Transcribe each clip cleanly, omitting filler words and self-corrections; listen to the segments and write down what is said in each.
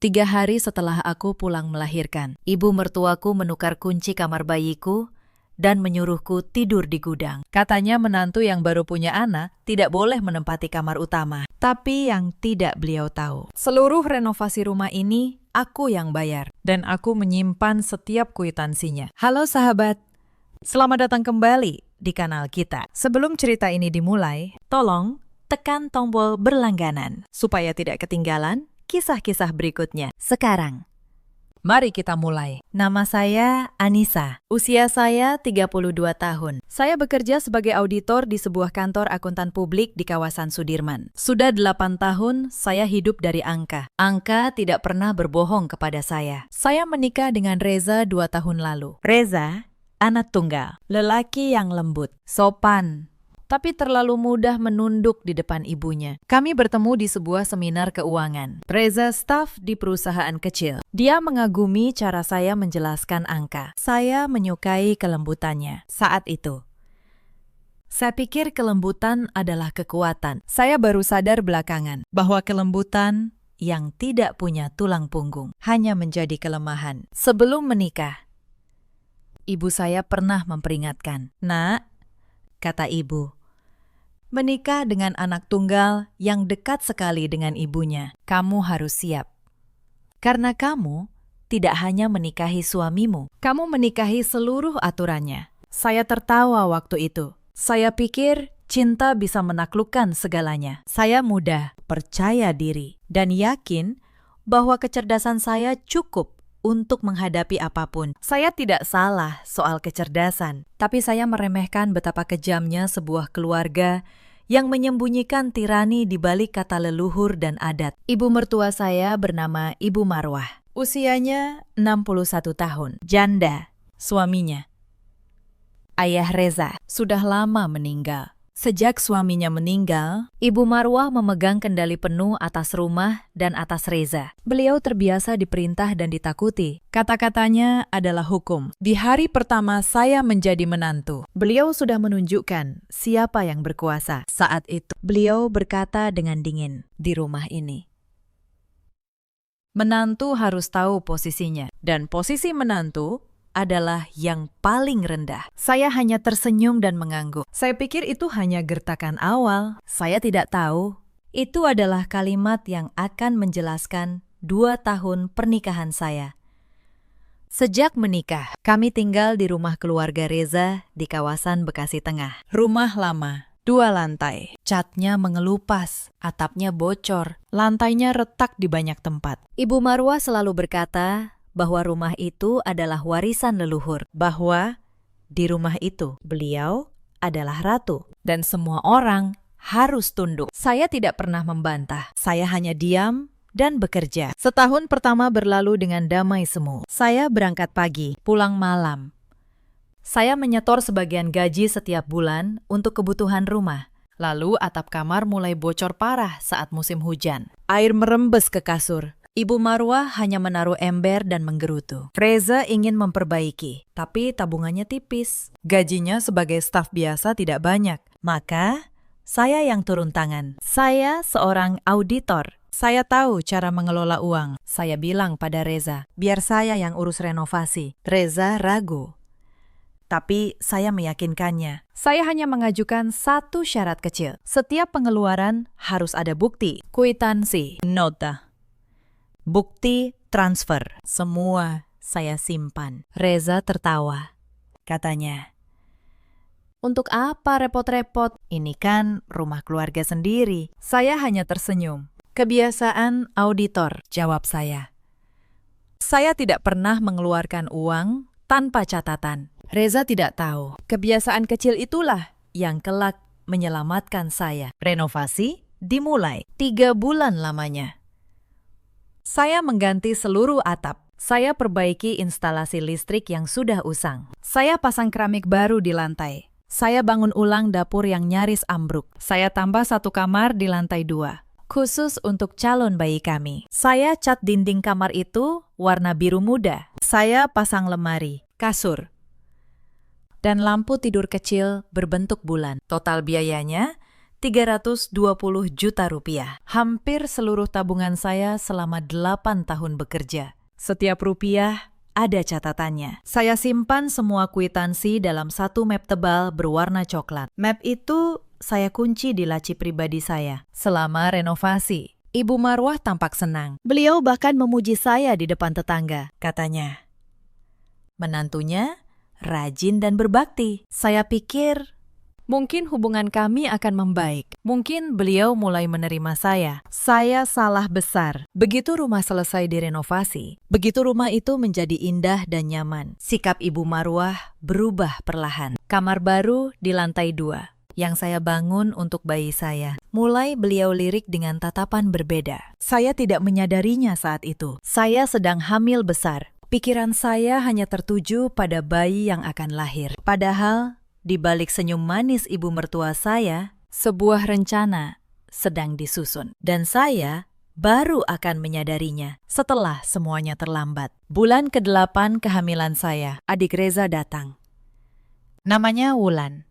3 hari setelah aku pulang melahirkan, ibu mertuaku menukar kunci kamar bayiku dan menyuruhku tidur di gudang. Katanya menantu yang baru punya anak tidak boleh menempati kamar utama. Tapi yang tidak beliau tahu, seluruh renovasi rumah ini aku yang bayar. Dan aku menyimpan setiap kwitansinya. Halo sahabat, selamat datang kembali di kanal kita. Sebelum cerita ini dimulai, tolong tekan tombol berlangganan supaya tidak ketinggalan kisah-kisah berikutnya. Sekarang, mari kita mulai. Nama saya Anissa. Usia saya 32 tahun. Saya bekerja sebagai auditor di sebuah kantor akuntan publik di kawasan Sudirman. Sudah 8 tahun saya hidup dari angka. Angka tidak pernah berbohong kepada saya. Saya menikah dengan Reza 2 tahun lalu. Reza, anak tunggal. Lelaki yang lembut, sopan, tapi terlalu mudah menunduk di depan ibunya. Kami bertemu di sebuah seminar keuangan. Reza staf di perusahaan kecil. Dia mengagumi cara saya menjelaskan angka. Saya menyukai kelembutannya saat itu. Saya pikir kelembutan adalah kekuatan. Saya baru sadar belakangan bahwa kelembutan yang tidak punya tulang punggung hanya menjadi kelemahan. Sebelum menikah, ibu saya pernah memperingatkan, "Nak," kata ibu, "menikah dengan anak tunggal yang dekat sekali dengan ibunya, kamu harus siap. Karena kamu tidak hanya menikahi suamimu, kamu menikahi seluruh aturannya." Saya tertawa waktu itu. Saya pikir cinta bisa menaklukkan segalanya. Saya muda, percaya diri, dan yakin bahwa kecerdasan saya cukup untuk menghadapi apapun. Saya tidak salah soal kecerdasan, tapi saya meremehkan betapa kejamnya sebuah keluarga yang menyembunyikan tirani di balik kata leluhur dan adat. Ibu mertua saya bernama Ibu Marwah. Usianya 61 tahun. Janda, suaminya. Ayah Reza sudah lama meninggal. Sejak suaminya meninggal, Ibu Marwah memegang kendali penuh atas rumah dan atas Reza. Beliau terbiasa diperintah dan ditakuti. Kata-katanya adalah hukum. Di hari pertama saya menjadi menantu, beliau sudah menunjukkan siapa yang berkuasa. Saat itu, beliau berkata dengan dingin, "Di rumah ini, menantu harus tahu posisinya, dan posisi menantu adalah yang paling rendah." Saya hanya tersenyum dan mengangguk. Saya pikir itu hanya gertakan awal. Saya tidak tahu itu adalah kalimat yang akan menjelaskan 2 tahun pernikahan saya. Sejak menikah, kami tinggal di rumah keluarga Reza di kawasan Bekasi Tengah. Rumah lama, 2 lantai, catnya mengelupas, atapnya bocor, lantainya retak di banyak tempat. Ibu Marwah selalu berkata bahwa rumah itu adalah warisan leluhur, bahwa di rumah itu beliau adalah ratu, dan semua orang harus tunduk. Saya tidak pernah membantah, saya hanya diam dan bekerja. Setahun pertama berlalu dengan damai semu. Saya berangkat pagi, pulang malam. Saya menyetor sebagian gaji setiap bulan untuk kebutuhan rumah. Lalu atap kamar mulai bocor parah saat musim hujan. Air merembes ke kasur. Ibu Marwah hanya menaruh ember dan menggerutu. Reza ingin memperbaiki, tapi tabungannya tipis. Gajinya sebagai staf biasa tidak banyak. Maka, saya yang turun tangan. Saya seorang auditor. Saya tahu cara mengelola uang. Saya bilang pada Reza, biar saya yang urus renovasi. Reza ragu. Tapi saya meyakinkannya. Saya hanya mengajukan satu syarat kecil. Setiap pengeluaran harus ada bukti, kwitansi, nota, bukti transfer. Semua saya simpan. Reza tertawa. Katanya, "Untuk apa repot-repot? Ini kan rumah keluarga sendiri." Saya hanya tersenyum. "Kebiasaan auditor," jawab saya. Saya tidak pernah mengeluarkan uang tanpa catatan. Reza tidak tahu. Kebiasaan kecil itulah yang kelak menyelamatkan saya. Renovasi dimulai. 3 bulan lamanya. Saya mengganti seluruh atap. Saya perbaiki instalasi listrik yang sudah usang. Saya pasang keramik baru di lantai. Saya bangun ulang dapur yang nyaris ambruk. Saya tambah 1 kamar di lantai 2, khusus untuk calon bayi kami. Saya cat dinding kamar itu warna biru muda. Saya pasang lemari, kasur, dan lampu tidur kecil berbentuk bulan. Total biayanya 320 juta rupiah. Hampir seluruh tabungan saya selama 8 tahun bekerja. Setiap rupiah ada catatannya. Saya simpan semua kwitansi dalam satu map tebal berwarna coklat. Map itu saya kunci di laci pribadi saya. Selama renovasi, Ibu Marwah tampak senang. Beliau bahkan memuji saya di depan tetangga. Katanya, menantunya rajin dan berbakti. Saya pikir mungkin hubungan kami akan membaik. Mungkin beliau mulai menerima saya. Saya salah besar. Begitu rumah selesai direnovasi, begitu rumah itu menjadi indah dan nyaman, sikap Ibu Marwah berubah perlahan. Kamar baru di lantai 2 yang saya bangun untuk bayi saya. Mulai beliau lirik dengan tatapan berbeda. Saya tidak menyadarinya saat itu. Saya sedang hamil besar. Pikiran saya hanya tertuju pada bayi yang akan lahir. Padahal di balik senyum manis ibu mertua saya, sebuah rencana sedang disusun. Dan saya baru akan menyadarinya setelah semuanya terlambat. Bulan ke-8 kehamilan saya, adik Reza datang. Namanya Wulan.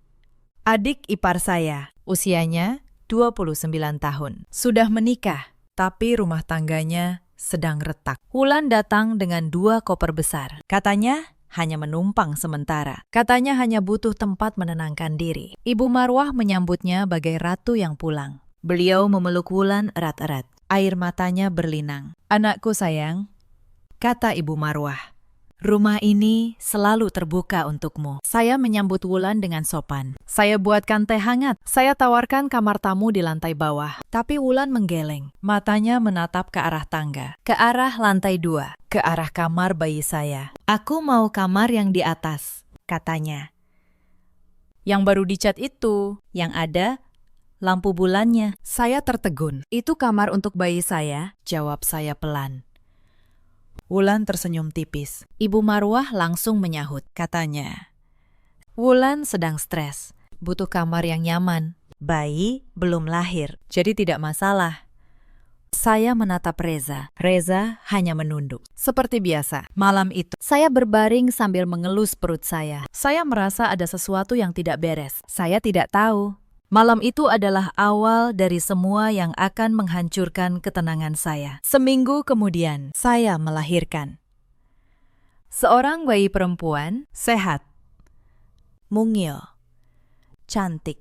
Adik ipar saya, usianya 29 tahun. Sudah menikah, tapi rumah tangganya sedang retak. Wulan datang dengan 2 koper besar. Katanya hanya menumpang sementara. Katanya hanya butuh tempat menenangkan diri. Ibu Marwah menyambutnya bagai ratu yang pulang. Beliau memeluk Wulan erat-erat. Air matanya berlinang. Anakku sayang, kata Ibu Marwah, rumah ini selalu terbuka untukmu. Saya menyambut Wulan dengan sopan. Saya buatkan teh hangat. Saya tawarkan kamar tamu di lantai bawah. Tapi Wulan menggeleng. Matanya menatap ke arah tangga. Ke arah lantai 2. Ke arah kamar bayi saya. Aku mau kamar yang di atas, katanya. Yang baru dicat itu, yang ada lampu bulannya. Saya tertegun. Itu kamar untuk bayi saya, jawab saya pelan. Wulan tersenyum tipis. Ibu Marwah langsung menyahut, katanya. Wulan sedang stres, butuh kamar yang nyaman. Bayi belum lahir, jadi tidak masalah. Saya menatap Reza. Reza hanya menunduk. Seperti biasa, malam itu saya berbaring sambil mengelus perut saya. Saya merasa ada sesuatu yang tidak beres. Saya tidak tahu. Malam itu adalah awal dari semua yang akan menghancurkan ketenangan saya. Seminggu kemudian, saya melahirkan. Seorang bayi perempuan, sehat, mungil, cantik.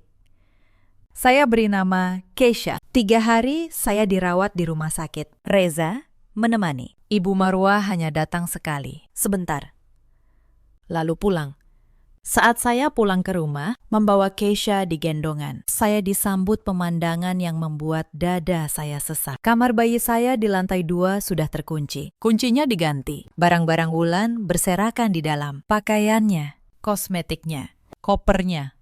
Saya beri nama Keisha. 3 hari saya dirawat di rumah sakit. Reza menemani. Ibu Marwah hanya datang sekali, sebentar. Lalu pulang. Saat saya pulang ke rumah, membawa Keisha di gendongan, saya disambut pemandangan yang membuat dada saya sesak. Kamar bayi saya di lantai 2 sudah terkunci. Kuncinya diganti. Barang-barang Wulan berserakan di dalam. Pakaiannya, kosmetiknya, kopernya.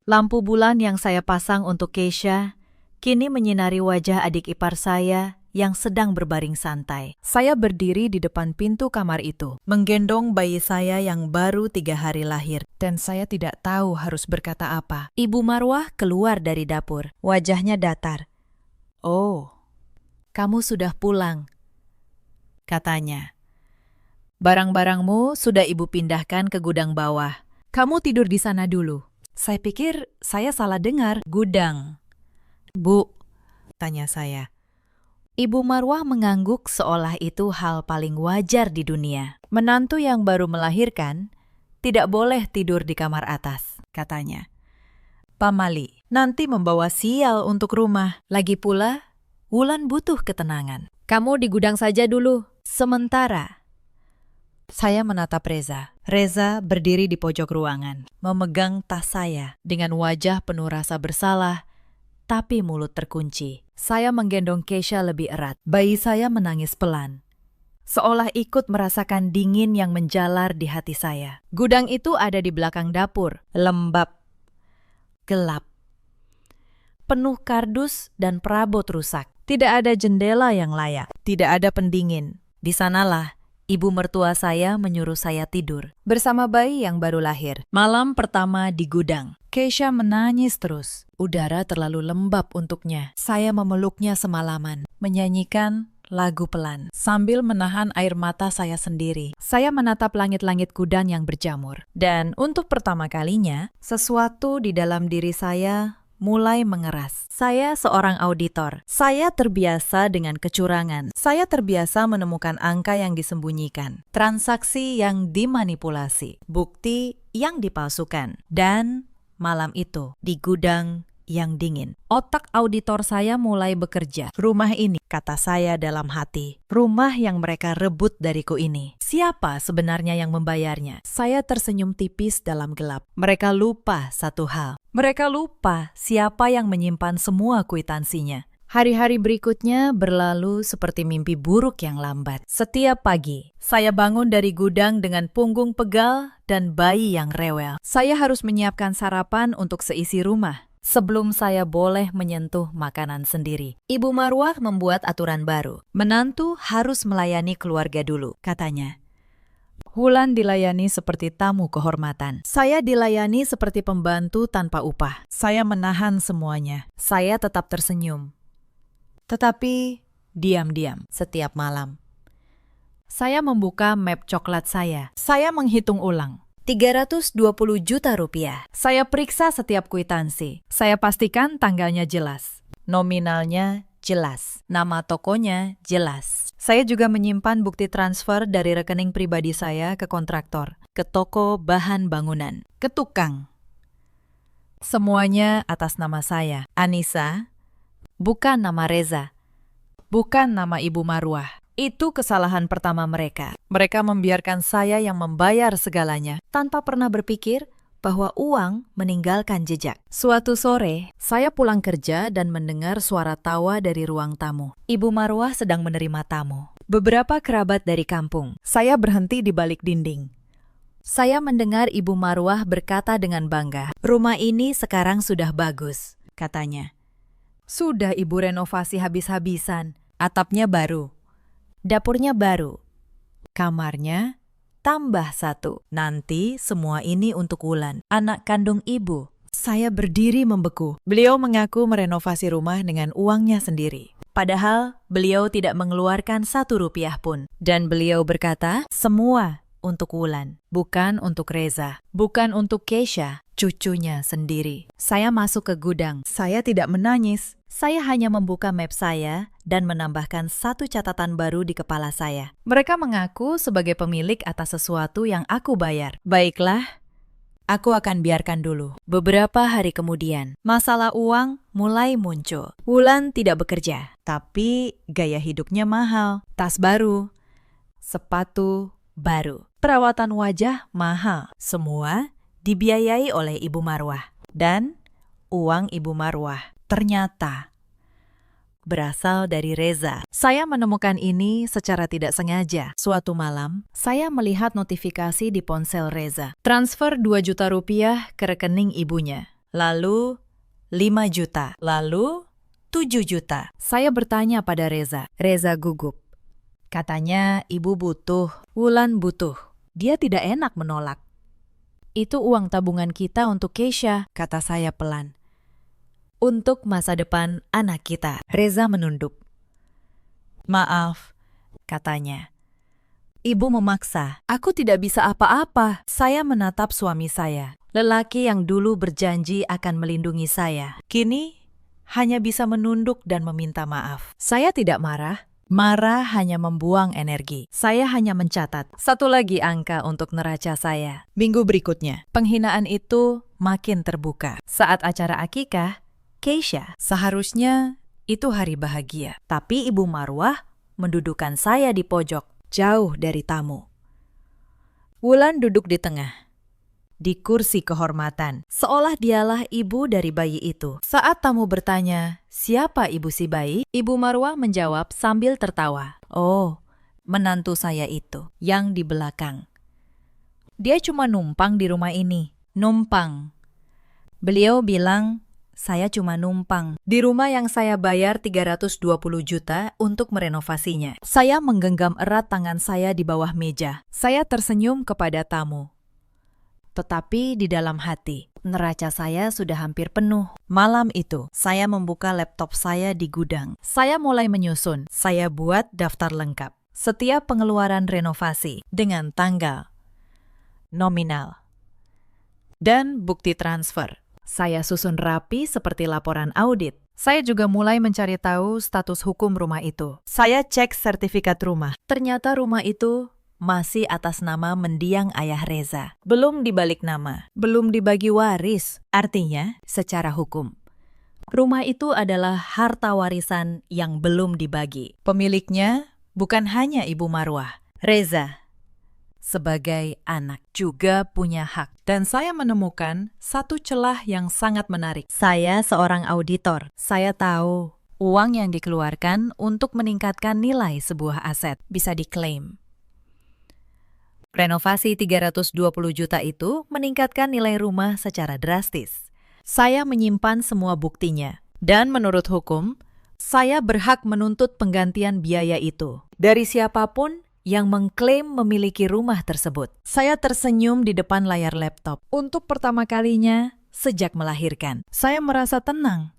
Lampu bulan yang saya pasang untuk Keisha kini menyinari wajah adik ipar saya yang sedang berbaring santai. Saya berdiri di depan pintu kamar itu, menggendong bayi saya yang baru 3 hari lahir, dan saya tidak tahu harus berkata apa. Ibu Marwah keluar dari dapur, wajahnya datar. Oh, kamu sudah pulang, katanya. Barang-barangmu sudah ibu pindahkan ke gudang bawah. Kamu tidur di sana dulu. Saya pikir saya salah dengar. Gudang. Bu, tanya saya. Ibu Marwah mengangguk seolah itu hal paling wajar di dunia. Menantu yang baru melahirkan tidak boleh tidur di kamar atas, katanya. Pamali, nanti membawa sial untuk rumah. Lagi pula, Wulan butuh ketenangan. Kamu di gudang saja dulu. Sementara. Saya menatap Reza. Reza berdiri di pojok ruangan, memegang tas saya dengan wajah penuh rasa bersalah, tapi mulut terkunci. Saya menggendong Keisha lebih erat. Bayi saya menangis pelan, seolah ikut merasakan dingin yang menjalar di hati saya. Gudang itu ada di belakang dapur, lembab, gelap, penuh kardus dan perabot rusak. Tidak ada jendela yang layak, tidak ada pendingin. Di sanalah ibu mertua saya menyuruh saya tidur bersama bayi yang baru lahir. Malam pertama di gudang, Keisha menangis terus. Udara terlalu lembab untuknya. Saya memeluknya semalaman, menyanyikan lagu pelan, sambil menahan air mata saya sendiri. Saya menatap langit-langit gudang yang berjamur. Dan untuk pertama kalinya, sesuatu di dalam diri saya mulai mengeras. Saya seorang auditor. Saya terbiasa dengan kecurangan. Saya terbiasa menemukan angka yang disembunyikan, transaksi yang dimanipulasi, bukti yang dipalsukan. Dan malam itu, di gudang yang dingin, otak auditor saya mulai bekerja. Rumah ini, kata saya dalam hati, rumah yang mereka rebut dariku ini. Siapa sebenarnya yang membayarnya? Saya tersenyum tipis dalam gelap. Mereka lupa satu hal. Mereka lupa siapa yang menyimpan semua kwitansinya. Hari-hari berikutnya berlalu seperti mimpi buruk yang lambat. Setiap pagi, saya bangun dari gudang dengan punggung pegal dan bayi yang rewel. Saya harus menyiapkan sarapan untuk seisi rumah sebelum saya boleh menyentuh makanan sendiri. Ibu Marwah membuat aturan baru. Menantu harus melayani keluarga dulu, katanya. Wulan dilayani seperti tamu kehormatan. Saya dilayani seperti pembantu tanpa upah. Saya menahan semuanya. Saya tetap tersenyum. Tetapi diam-diam setiap malam. Saya membuka map coklat saya. Saya menghitung ulang. 320 juta rupiah. Saya periksa setiap kwitansi. Saya pastikan tanggalnya jelas. Nominalnya jelas. Nama tokonya jelas. Saya juga menyimpan bukti transfer dari rekening pribadi saya ke kontraktor, ke toko bahan bangunan, ke tukang. Semuanya atas nama saya, Anissa, bukan nama Reza, bukan nama Ibu Marwah. Itu kesalahan pertama mereka. Mereka membiarkan saya yang membayar segalanya tanpa pernah berpikir bahwa uang meninggalkan jejak. Suatu sore, saya pulang kerja dan mendengar suara tawa dari ruang tamu. Ibu Marwah sedang menerima tamu. Beberapa kerabat dari kampung. Saya berhenti di balik dinding. Saya mendengar Ibu Marwah berkata dengan bangga, "Rumah ini sekarang sudah bagus," katanya. "Sudah Ibu renovasi habis-habisan. Atapnya baru. Dapurnya baru. Kamarnya tambah 1. Nanti semua ini untuk Wulan, anak kandung ibu." Saya berdiri membeku. Beliau mengaku merenovasi rumah dengan uangnya sendiri. Padahal beliau tidak mengeluarkan 1 rupiah pun. Dan beliau berkata, semua untuk Wulan, bukan untuk Reza, bukan untuk Keisha, cucunya sendiri. Saya masuk ke gudang. Saya tidak menangis. Saya hanya membuka map saya dan menambahkan 1 catatan baru di kepala saya. Mereka mengaku sebagai pemilik atas sesuatu yang aku bayar. Baiklah, aku akan biarkan dulu. Beberapa hari kemudian, masalah uang mulai muncul. Wulan tidak bekerja, tapi gaya hidupnya mahal. Tas baru, sepatu baru, perawatan wajah mahal. Semua dibiayai oleh Ibu Marwah. Dan uang Ibu Marwah ternyata berasal dari Reza. Saya menemukan ini secara tidak sengaja. Suatu malam, saya melihat notifikasi di ponsel Reza. Transfer 2 juta rupiah ke rekening ibunya. Lalu 5 juta. Lalu 7 juta. Saya bertanya pada Reza. Reza gugup. Katanya ibu butuh. Wulan butuh. Dia tidak enak menolak. "Itu uang tabungan kita untuk Keisha," kata saya pelan. "Untuk masa depan anak kita." Reza menunduk. "Maaf," katanya. "Ibu memaksa. Aku tidak bisa apa-apa." Saya menatap suami saya, lelaki yang dulu berjanji akan melindungi saya. Kini hanya bisa menunduk dan meminta maaf. Saya tidak marah. Marah hanya membuang energi. Saya hanya mencatat 1 lagi angka untuk neraca saya. Minggu berikutnya, penghinaan itu makin terbuka. Saat acara akikah, Keisha, seharusnya itu hari bahagia. Tapi Ibu Marwah mendudukan saya di pojok, jauh dari tamu. Wulan duduk di tengah, di kursi kehormatan, seolah dialah ibu dari bayi itu. Saat tamu bertanya, "Siapa ibu si bayi?" Ibu Marwah menjawab sambil tertawa, "Oh, menantu saya itu, yang di belakang. Dia cuma numpang di rumah ini." Numpang. Beliau bilang, "Saya cuma numpang di rumah yang saya bayar 320 juta untuk merenovasinya." Saya menggenggam erat tangan saya di bawah meja. Saya tersenyum kepada tamu. Tetapi di dalam hati, neraca saya sudah hampir penuh. Malam itu, saya membuka laptop saya di gudang. Saya mulai menyusun. Saya buat daftar lengkap. Setiap pengeluaran renovasi dengan tanggal, nominal, dan bukti transfer. Saya susun rapi seperti laporan audit. Saya juga mulai mencari tahu status hukum rumah itu. Saya cek sertifikat rumah. Ternyata rumah itu masih atas nama mendiang ayah Reza. Belum dibalik nama, belum dibagi waris. Artinya, secara hukum, rumah itu adalah harta warisan yang belum dibagi. Pemiliknya bukan hanya Ibu Marwah. Reza, sebagai anak, juga punya hak. Dan saya menemukan satu celah yang sangat menarik. Saya seorang auditor. Saya tahu uang yang dikeluarkan untuk meningkatkan nilai sebuah aset bisa diklaim. Renovasi 320 juta itu meningkatkan nilai rumah secara drastis. Saya menyimpan semua buktinya. Dan menurut hukum, saya berhak menuntut penggantian biaya itu dari siapapun yang mengklaim memiliki rumah tersebut. Saya tersenyum di depan layar laptop. Untuk pertama kalinya sejak melahirkan, saya merasa tenang.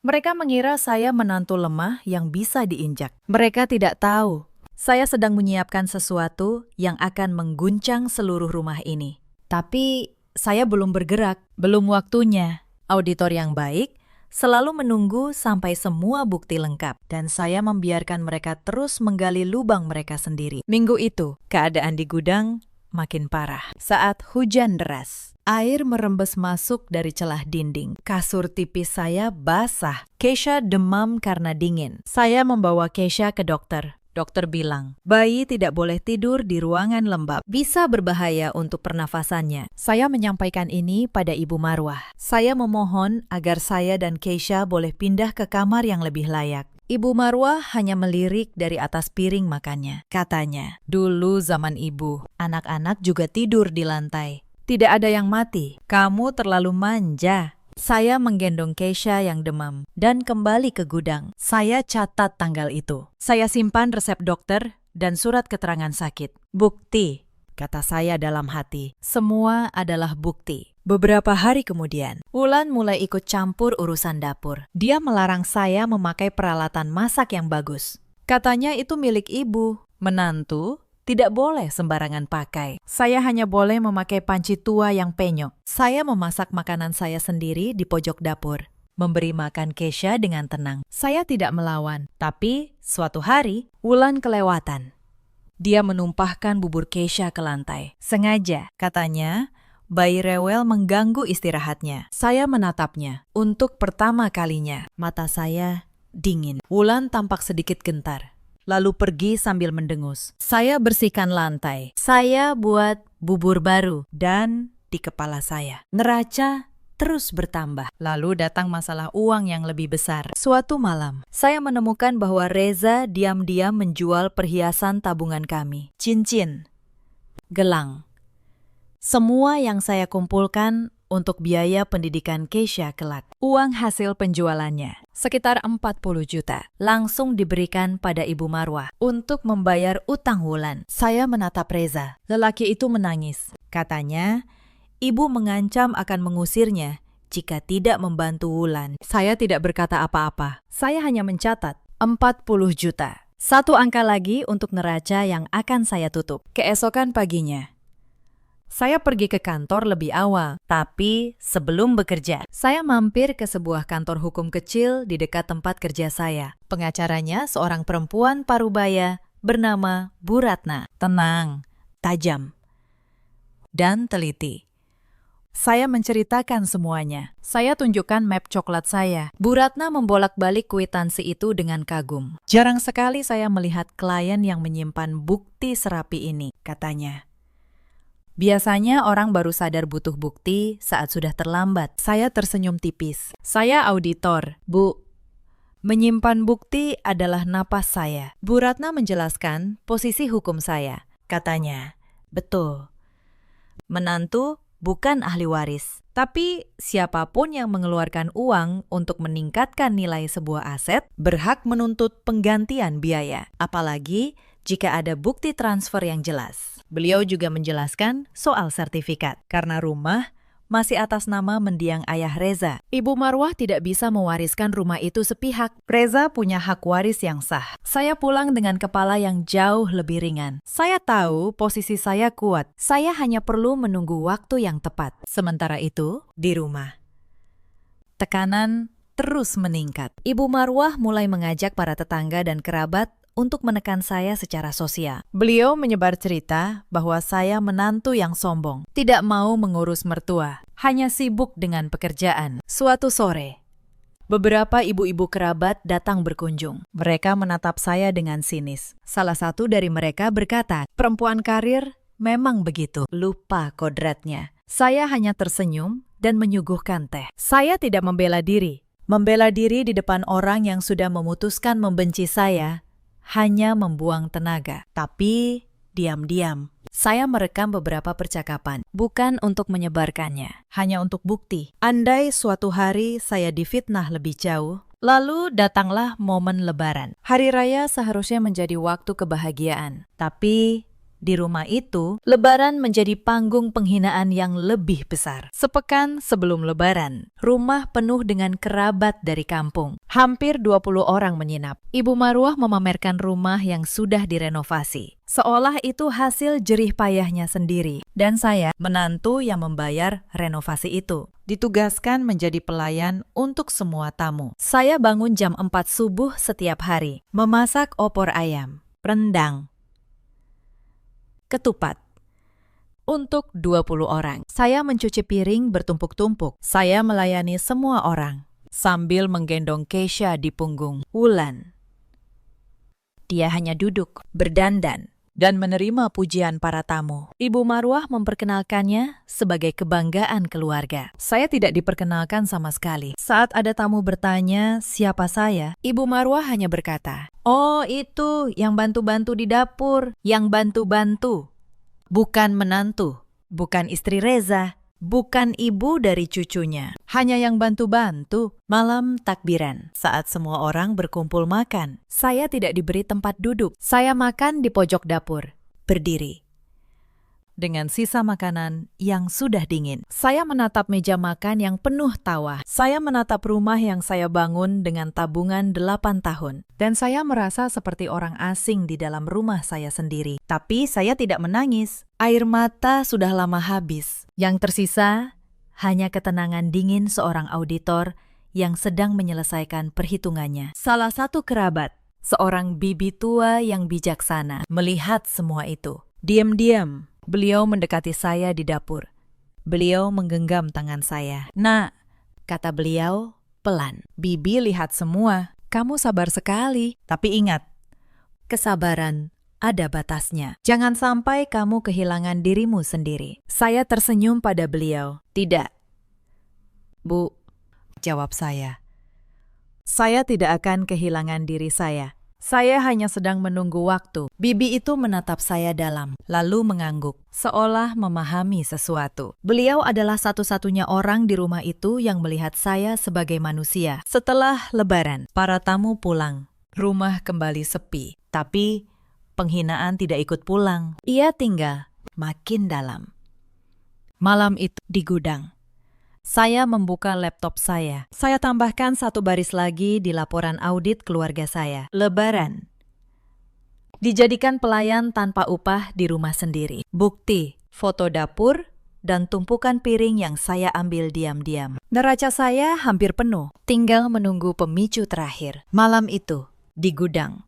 Mereka mengira saya menantu lemah yang bisa diinjak. Mereka tidak tahu saya sedang menyiapkan sesuatu yang akan mengguncang seluruh rumah ini. Tapi saya belum bergerak, belum waktunya. Auditor yang baik selalu menunggu sampai semua bukti lengkap, dan saya membiarkan mereka terus menggali lubang mereka sendiri. Minggu itu, keadaan di gudang makin parah. Saat hujan deras, air merembes masuk dari celah dinding. Kasur tipis saya basah. Keisha demam karena dingin. Saya membawa Keisha ke dokter. Dokter bilang, bayi tidak boleh tidur di ruangan lembab. Bisa berbahaya untuk pernafasannya. Saya menyampaikan ini pada Ibu Marwah. Saya memohon agar saya dan Keisha boleh pindah ke kamar yang lebih layak. Ibu Marwah hanya melirik dari atas piring makannya. Katanya, dulu zaman ibu, anak-anak juga tidur di lantai. Tidak ada yang mati. Kamu terlalu manja. Saya menggendong Keisha yang demam dan kembali ke gudang. Saya catat tanggal itu. Saya simpan resep dokter dan surat keterangan sakit. Bukti, kata saya dalam hati. Semua adalah bukti. Beberapa hari kemudian, Wulan mulai ikut campur urusan dapur. Dia melarang saya memakai peralatan masak yang bagus. Katanya itu milik ibu. Menantu tidak boleh sembarangan pakai. Saya hanya boleh memakai panci tua yang penyok. Saya memasak makanan saya sendiri di pojok dapur, memberi makan Keisha dengan tenang. Saya tidak melawan, tapi suatu hari Wulan kelewatan. Dia menumpahkan bubur Keisha ke lantai. Sengaja, katanya, bayi rewel mengganggu istirahatnya. Saya menatapnya. Untuk pertama kalinya, mata saya dingin. Wulan tampak sedikit gentar, lalu pergi sambil mendengus. Saya bersihkan lantai. Saya buat bubur baru. Dan di kepala saya, neraca terus bertambah. Lalu datang masalah uang yang lebih besar. Suatu malam, saya menemukan bahwa Reza diam-diam menjual perhiasan tabungan kami. Cincin, gelang. Semua yang saya kumpulkan untuk biaya pendidikan Keisha kelak. Uang hasil penjualannya, sekitar 40 juta, langsung diberikan pada Ibu Marwah untuk membayar utang Wulan. Saya menatap Reza. Lelaki itu menangis. Katanya, ibu mengancam akan mengusirnya jika tidak membantu Wulan. Saya tidak berkata apa-apa. Saya hanya mencatat 40 juta. Satu angka lagi untuk neraca yang akan saya tutup. Keesokan paginya, saya pergi ke kantor lebih awal, tapi sebelum bekerja, saya mampir ke sebuah kantor hukum kecil di dekat tempat kerja saya. Pengacaranya seorang perempuan parubaya bernama Bu Ratna. Tenang, tajam, dan teliti. Saya menceritakan semuanya. Saya tunjukkan map coklat saya. Bu Ratna membolak-balik kwitansi itu dengan kagum. Jarang sekali saya melihat klien yang menyimpan bukti serapi ini, katanya. Biasanya orang baru sadar butuh bukti saat sudah terlambat. Saya tersenyum tipis. Saya auditor, Bu. Menyimpan bukti adalah napas saya. Bu Ratna menjelaskan posisi hukum saya. Katanya, betul. Menantu bukan ahli waris. Tapi siapapun yang mengeluarkan uang untuk meningkatkan nilai sebuah aset berhak menuntut penggantian biaya. Apalagi jika ada bukti transfer yang jelas. Beliau juga menjelaskan soal sertifikat. Karena rumah masih atas nama mendiang ayah Reza. Ibu Marwah tidak bisa mewariskan rumah itu sepihak. Reza punya hak waris yang sah. Saya pulang dengan kepala yang jauh lebih ringan. Saya tahu posisi saya kuat. Saya hanya perlu menunggu waktu yang tepat. Sementara itu, di rumah, tekanan terus meningkat. Ibu Marwah mulai mengajak para tetangga dan kerabat untuk menekan saya secara sosial. Beliau menyebar cerita bahwa saya menantu yang sombong, tidak mau mengurus mertua, hanya sibuk dengan pekerjaan. Suatu sore, beberapa ibu-ibu kerabat datang berkunjung. Mereka menatap saya dengan sinis. Salah satu dari mereka berkata, "Perempuan karir memang begitu, lupa kodratnya." Saya hanya tersenyum dan menyuguhkan teh. Saya tidak membela diri. Membela diri di depan orang yang sudah memutuskan membenci saya hanya membuang tenaga. Tapi diam-diam, saya merekam beberapa percakapan, bukan untuk menyebarkannya, hanya untuk bukti. Andai suatu hari saya difitnah lebih jauh, lalu datanglah momen Lebaran. Hari raya seharusnya menjadi waktu kebahagiaan. Tapi di rumah itu, Lebaran menjadi panggung penghinaan yang lebih besar. Sepekan sebelum Lebaran, rumah penuh dengan kerabat dari kampung. Hampir 20 orang menginap. Ibu Marwah memamerkan rumah yang sudah direnovasi, seolah itu hasil jerih payahnya sendiri. Dan saya, menantu yang membayar renovasi itu, ditugaskan menjadi pelayan untuk semua tamu. Saya bangun jam 4 subuh setiap hari, memasak opor ayam, rendang, ketupat untuk 20 orang. Saya mencuci piring bertumpuk-tumpuk. Saya melayani semua orang sambil menggendong Keisha di punggung. Wulan, dia hanya duduk, berdandan, dan menerima pujian para tamu. Ibu Marwah memperkenalkannya sebagai kebanggaan keluarga. Saya tidak diperkenalkan sama sekali. Saat ada tamu bertanya siapa saya, Ibu Marwah hanya berkata, "Oh, itu yang bantu-bantu di dapur, yang bantu-bantu. Bukan menantu, bukan istri Reza, bukan ibu dari cucunya. Hanya yang bantu-bantu." Malam takbiran, saat semua orang berkumpul makan, saya tidak diberi tempat duduk. Saya makan di pojok dapur, berdiri, dengan sisa makanan yang sudah dingin. Saya menatap meja makan yang penuh tawa. Saya menatap rumah yang saya bangun dengan tabungan 8 tahun. Dan saya merasa seperti orang asing di dalam rumah saya sendiri. Tapi saya tidak menangis. Air mata sudah lama habis. Yang tersisa hanya ketenangan dingin seorang auditor yang sedang menyelesaikan perhitungannya. Salah satu kerabat, seorang bibi tua yang bijaksana, melihat semua itu. Diam-diam, beliau mendekati saya di dapur. Beliau menggenggam tangan saya. "Nak," kata beliau pelan. "Bibi lihat semua. Kamu sabar sekali. Tapi ingat, kesabaran ada batasnya. Jangan sampai kamu kehilangan dirimu sendiri." Saya tersenyum pada beliau. "Tidak, Bu," jawab saya. "Saya tidak akan kehilangan diri saya. Saya hanya sedang menunggu waktu." Bibi itu menatap saya dalam, lalu mengangguk, seolah memahami sesuatu. Beliau adalah satu-satunya orang di rumah itu yang melihat saya sebagai manusia. Setelah Lebaran, para tamu pulang. Rumah kembali sepi, tapi penghinaan tidak ikut pulang. Ia tinggal makin dalam. Malam itu di gudang, saya membuka laptop saya. Saya tambahkan satu baris lagi di laporan audit keluarga saya. Lebaran. Dijadikan pelayan tanpa upah di rumah sendiri. Bukti, foto dapur, dan tumpukan piring yang saya ambil diam-diam. Neraca saya hampir penuh. Tinggal menunggu pemicu terakhir. Malam itu, di gudang,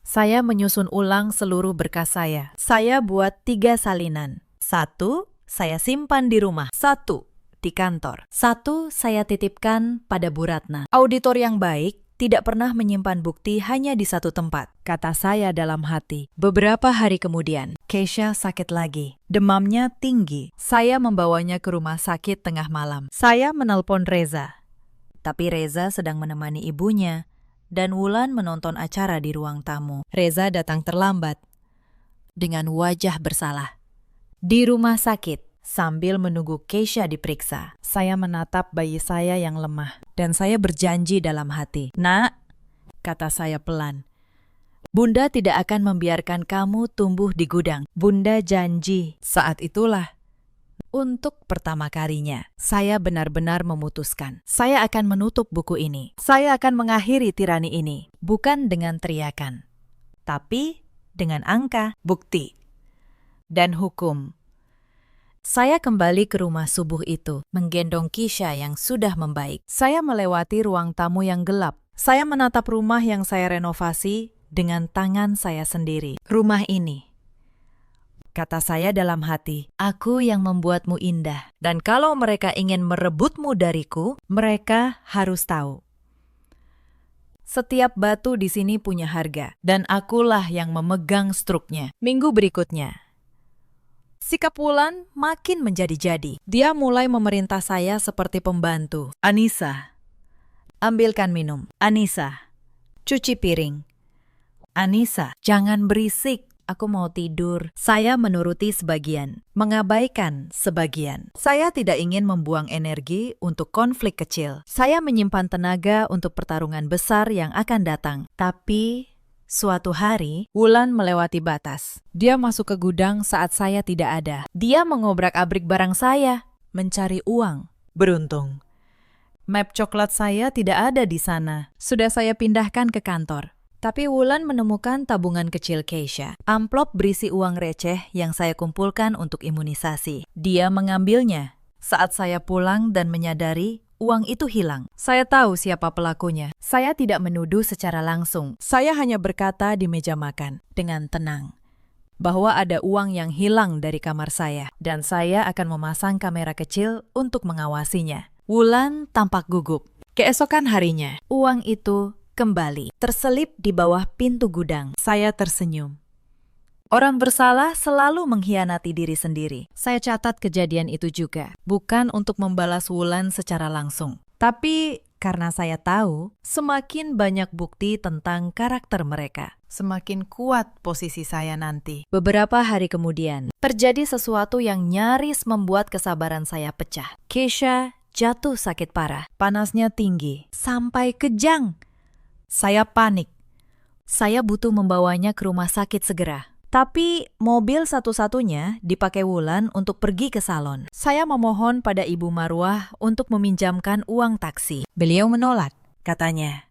saya menyusun ulang seluruh berkas saya. Saya buat 3 salinan. 1, saya simpan di rumah. 1, di kantor. 1 saya titipkan pada Bu Ratna. Auditor yang baik tidak pernah menyimpan bukti hanya di satu tempat, kata saya dalam hati. Beberapa hari kemudian, Keisha sakit lagi. Demamnya tinggi. Saya membawanya ke rumah sakit tengah malam. Saya menelpon Reza. Tapi Reza sedang menemani ibunya, dan Wulan menonton acara di ruang tamu. Reza datang terlambat, dengan wajah bersalah. Di rumah sakit, sambil menunggu Keisha diperiksa, saya menatap bayi saya yang lemah, dan saya berjanji dalam hati. "Nak," kata saya pelan, "Bunda tidak akan membiarkan kamu tumbuh di gudang. Bunda janji." Saat itulah, Untuk pertama kalinya, saya benar-benar memutuskan. Saya akan menutup buku ini. Saya akan mengakhiri tirani ini. Bukan dengan teriakan, tapi dengan angka, bukti, dan hukum. Saya kembali ke rumah subuh itu, menggendong Kisha yang sudah membaik. Saya melewati ruang tamu yang gelap. Saya menatap rumah yang saya renovasi dengan tangan saya sendiri. Rumah ini, kata saya dalam hati, aku yang membuatmu indah. Dan kalau mereka ingin merebutmu dariku, mereka harus tahu. Setiap batu di sini punya harga, dan akulah yang memegang struknya. Minggu berikutnya, sikap Wulan makin menjadi-jadi. Dia mulai memerintah saya seperti pembantu. Anissa, ambilkan minum. Anissa, cuci piring. Anissa, jangan berisik. Aku mau tidur. Saya menuruti sebagian, mengabaikan sebagian. Saya tidak ingin membuang energi untuk konflik kecil. Saya menyimpan tenaga untuk pertarungan besar yang akan datang. Tapi suatu hari, Wulan melewati batas. Dia masuk ke gudang saat saya tidak ada. Dia mengobrak-abrik barang saya, mencari uang. Beruntung, map coklat saya tidak ada di sana. Sudah saya pindahkan ke kantor. Tapi Wulan menemukan tabungan kecil Keisha. Amplop berisi uang receh yang saya kumpulkan untuk imunisasi. Dia mengambilnya. Saat saya pulang dan menyadari uang itu hilang. Saya tahu siapa pelakunya. Saya tidak menuduh secara langsung. Saya hanya berkata di meja makan dengan tenang bahwa ada uang yang hilang dari kamar saya. Dan saya akan memasang kamera kecil untuk mengawasinya. Wulan tampak gugup. Keesokan harinya, uang itu kembali, terselip di bawah pintu gudang. Saya tersenyum. Orang bersalah selalu mengkhianati diri sendiri. Saya catat kejadian itu juga, bukan untuk membalas Wulan secara langsung, tapi karena saya tahu semakin banyak bukti tentang karakter mereka, semakin kuat posisi saya nanti. Beberapa hari kemudian, terjadi sesuatu yang nyaris membuat kesabaran saya pecah. Keisha jatuh sakit parah, panasnya tinggi, sampai kejang. Saya panik. Saya butuh membawanya ke rumah sakit segera. Tapi mobil satu-satunya dipakai Wulan untuk pergi ke salon. Saya memohon pada Ibu Marwah untuk meminjamkan uang taksi. Beliau menolak, katanya.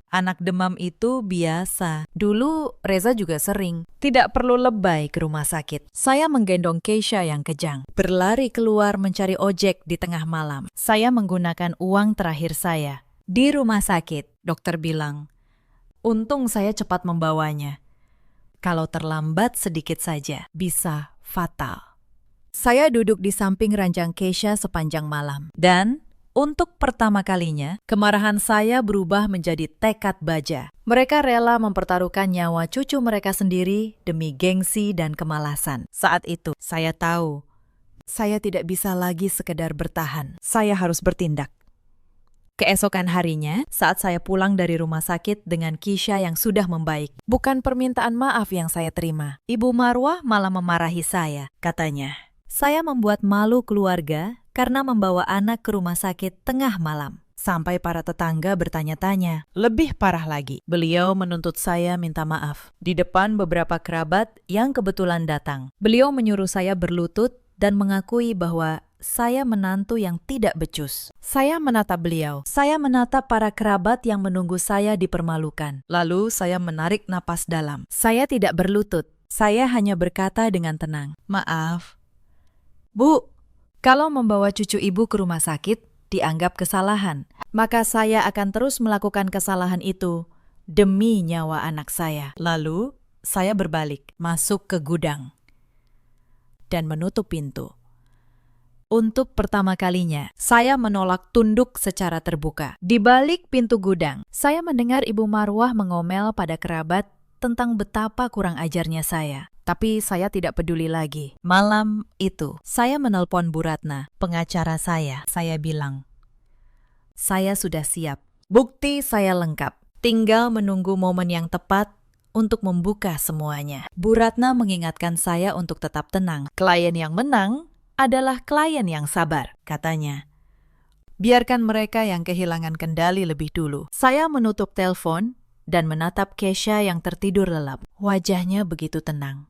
Anak demam itu biasa. Dulu Reza juga sering. Tidak perlu lebay ke rumah sakit. Saya menggendong Keisha yang kejang. Berlari keluar mencari ojek di tengah malam. Saya menggunakan uang terakhir saya. Di rumah sakit, dokter bilang, untung saya cepat membawanya. Kalau terlambat sedikit saja, bisa fatal. Saya duduk di samping ranjang Keisha sepanjang malam. Dan untuk pertama kalinya, kemarahan saya berubah menjadi tekad baja. Mereka rela mempertaruhkan nyawa cucu mereka sendiri demi gengsi dan kemalasan. Saat itu, saya tahu, saya tidak bisa lagi sekedar bertahan. Saya harus bertindak. Keesokan harinya, saat saya pulang dari rumah sakit dengan Keisha yang sudah membaik, bukan permintaan maaf yang saya terima. Ibu Marwah malah memarahi saya. Katanya, saya membuat malu keluarga karena membawa anak ke rumah sakit tengah malam. Sampai para tetangga bertanya-tanya. Lebih parah lagi, beliau menuntut saya minta maaf di depan beberapa kerabat yang kebetulan datang. Beliau menyuruh saya berlutut dan mengakui bahwa saya menantu yang tidak becus. Saya menatap beliau. Saya menatap para kerabat yang menunggu saya dipermalukan. Lalu saya menarik napas dalam. Saya tidak berlutut. Saya hanya berkata dengan tenang, maaf. Bu, kalau membawa cucu ibu ke rumah sakit dianggap kesalahan, maka saya akan terus melakukan kesalahan itu demi nyawa anak saya. Lalu saya berbalik, masuk ke gudang dan menutup pintu. Untuk pertama kalinya, saya menolak tunduk secara terbuka. Di balik pintu gudang, saya mendengar Ibu Marwah mengomel pada kerabat tentang betapa kurang ajarnya saya. Tapi saya tidak peduli lagi. Malam itu, saya menelpon Bu Ratna, pengacara saya. Saya bilang, saya sudah siap. Bukti saya lengkap. Tinggal menunggu momen yang tepat untuk membuka semuanya. Bu Ratna mengingatkan saya untuk tetap tenang. Klien yang menang adalah klien yang sabar, katanya. Biarkan mereka yang kehilangan kendali lebih dulu. Saya menutup telepon dan menatap Keisha yang tertidur lelap. Wajahnya begitu tenang.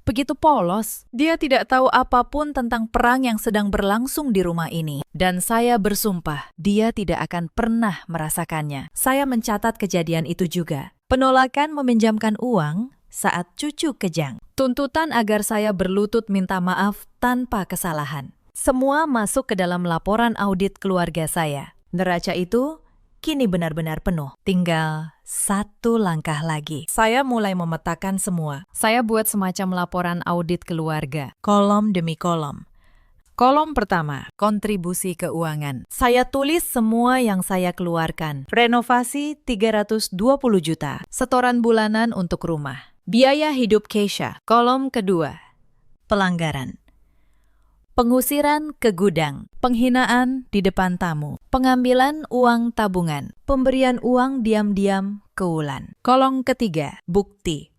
begitu polos. Dia tidak tahu apapun tentang perang yang sedang berlangsung di rumah ini. Dan saya bersumpah, dia tidak akan pernah merasakannya. Saya mencatat kejadian itu juga. Penolakan meminjamkan uang saat cucu kejang. Tuntutan agar saya berlutut minta maaf tanpa kesalahan. Semua masuk ke dalam laporan audit keluarga saya. Neraca itu kini benar-benar penuh. Tinggal satu langkah lagi. Saya mulai memetakan semua. Saya buat semacam laporan audit keluarga, kolom demi kolom. Kolom pertama, kontribusi keuangan. Saya tulis semua yang saya keluarkan. Renovasi 320 juta. Setoran bulanan untuk rumah. Biaya hidup Keisha. Kolom kedua, pelanggaran. Pengusiran ke gudang, penghinaan di depan tamu, pengambilan uang tabungan, pemberian uang diam-diam ke Wulan. Kolom ketiga, bukti.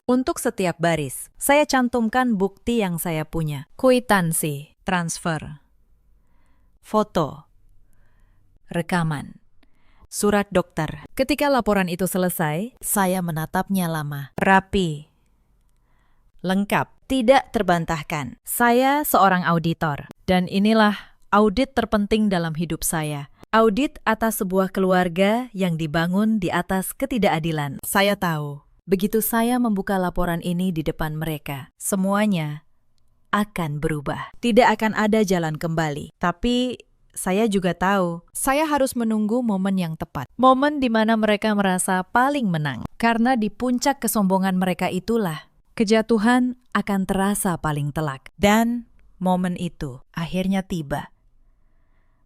Untuk setiap baris, saya cantumkan bukti yang saya punya. Kwitansi, transfer, foto, rekaman, surat dokter. Ketika laporan itu selesai, saya menatapnya lama, rapi, lengkap. Tidak terbantahkan. Saya seorang auditor. Dan inilah audit terpenting dalam hidup saya. Audit atas sebuah keluarga yang dibangun di atas ketidakadilan. Saya tahu, begitu saya membuka laporan ini di depan mereka, semuanya akan berubah. Tidak akan ada jalan kembali. Tapi saya juga tahu, saya harus menunggu momen yang tepat. Momen di mana mereka merasa paling menang. Karena di puncak kesombongan mereka itulah kejatuhan akan terasa paling telak. Dan momen itu akhirnya tiba.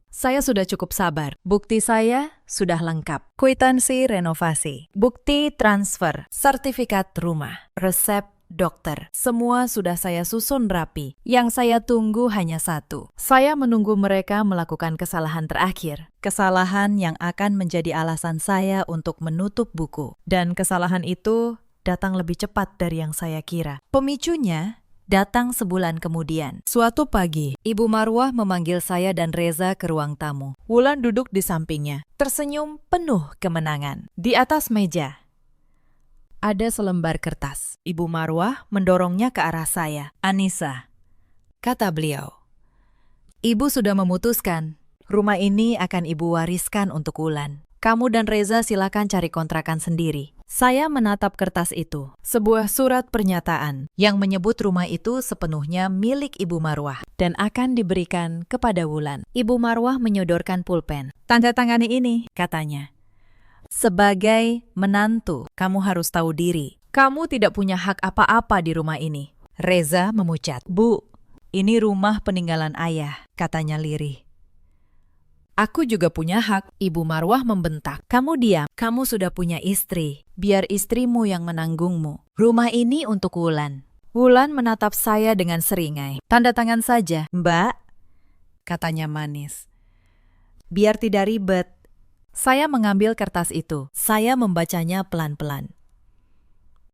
Saya sudah cukup sabar. Bukti saya sudah lengkap. Kwitansi renovasi, bukti transfer, sertifikat rumah, resep dokter. Semua sudah saya susun rapi. Yang saya tunggu hanya satu. Saya menunggu mereka melakukan kesalahan terakhir. Kesalahan yang akan menjadi alasan saya untuk menutup buku. Dan kesalahan itu datang lebih cepat dari yang saya kira. Pemicunya datang sebulan kemudian. Suatu pagi, Ibu Marwah memanggil saya dan Reza ke ruang tamu. Wulan duduk di sampingnya, tersenyum penuh kemenangan. Di atas meja ada selembar kertas. Ibu Marwah mendorongnya ke arah saya. Anissa, kata beliau, Ibu sudah memutuskan. Rumah ini akan Ibu wariskan untuk Wulan. Kamu dan Reza silakan cari kontrakan sendiri. Saya menatap kertas itu, sebuah surat pernyataan yang menyebut rumah itu sepenuhnya milik Ibu Marwah dan akan diberikan kepada Wulan. Ibu Marwah menyodorkan pulpen. Tanda tangani ini, katanya. Sebagai menantu, kamu harus tahu diri. Kamu tidak punya hak apa-apa di rumah ini. Reza memucat. Bu, ini rumah peninggalan ayah, katanya lirih. Aku juga punya hak, Ibu Marwah membentak. Kamu diam, kamu sudah punya istri. Biar istrimu yang menanggungmu. Rumah ini untuk Wulan. Wulan menatap saya dengan seringai. Tanda tangan saja, Mbak, katanya manis. Biar tidak ribet. Saya mengambil kertas itu. Saya membacanya pelan-pelan.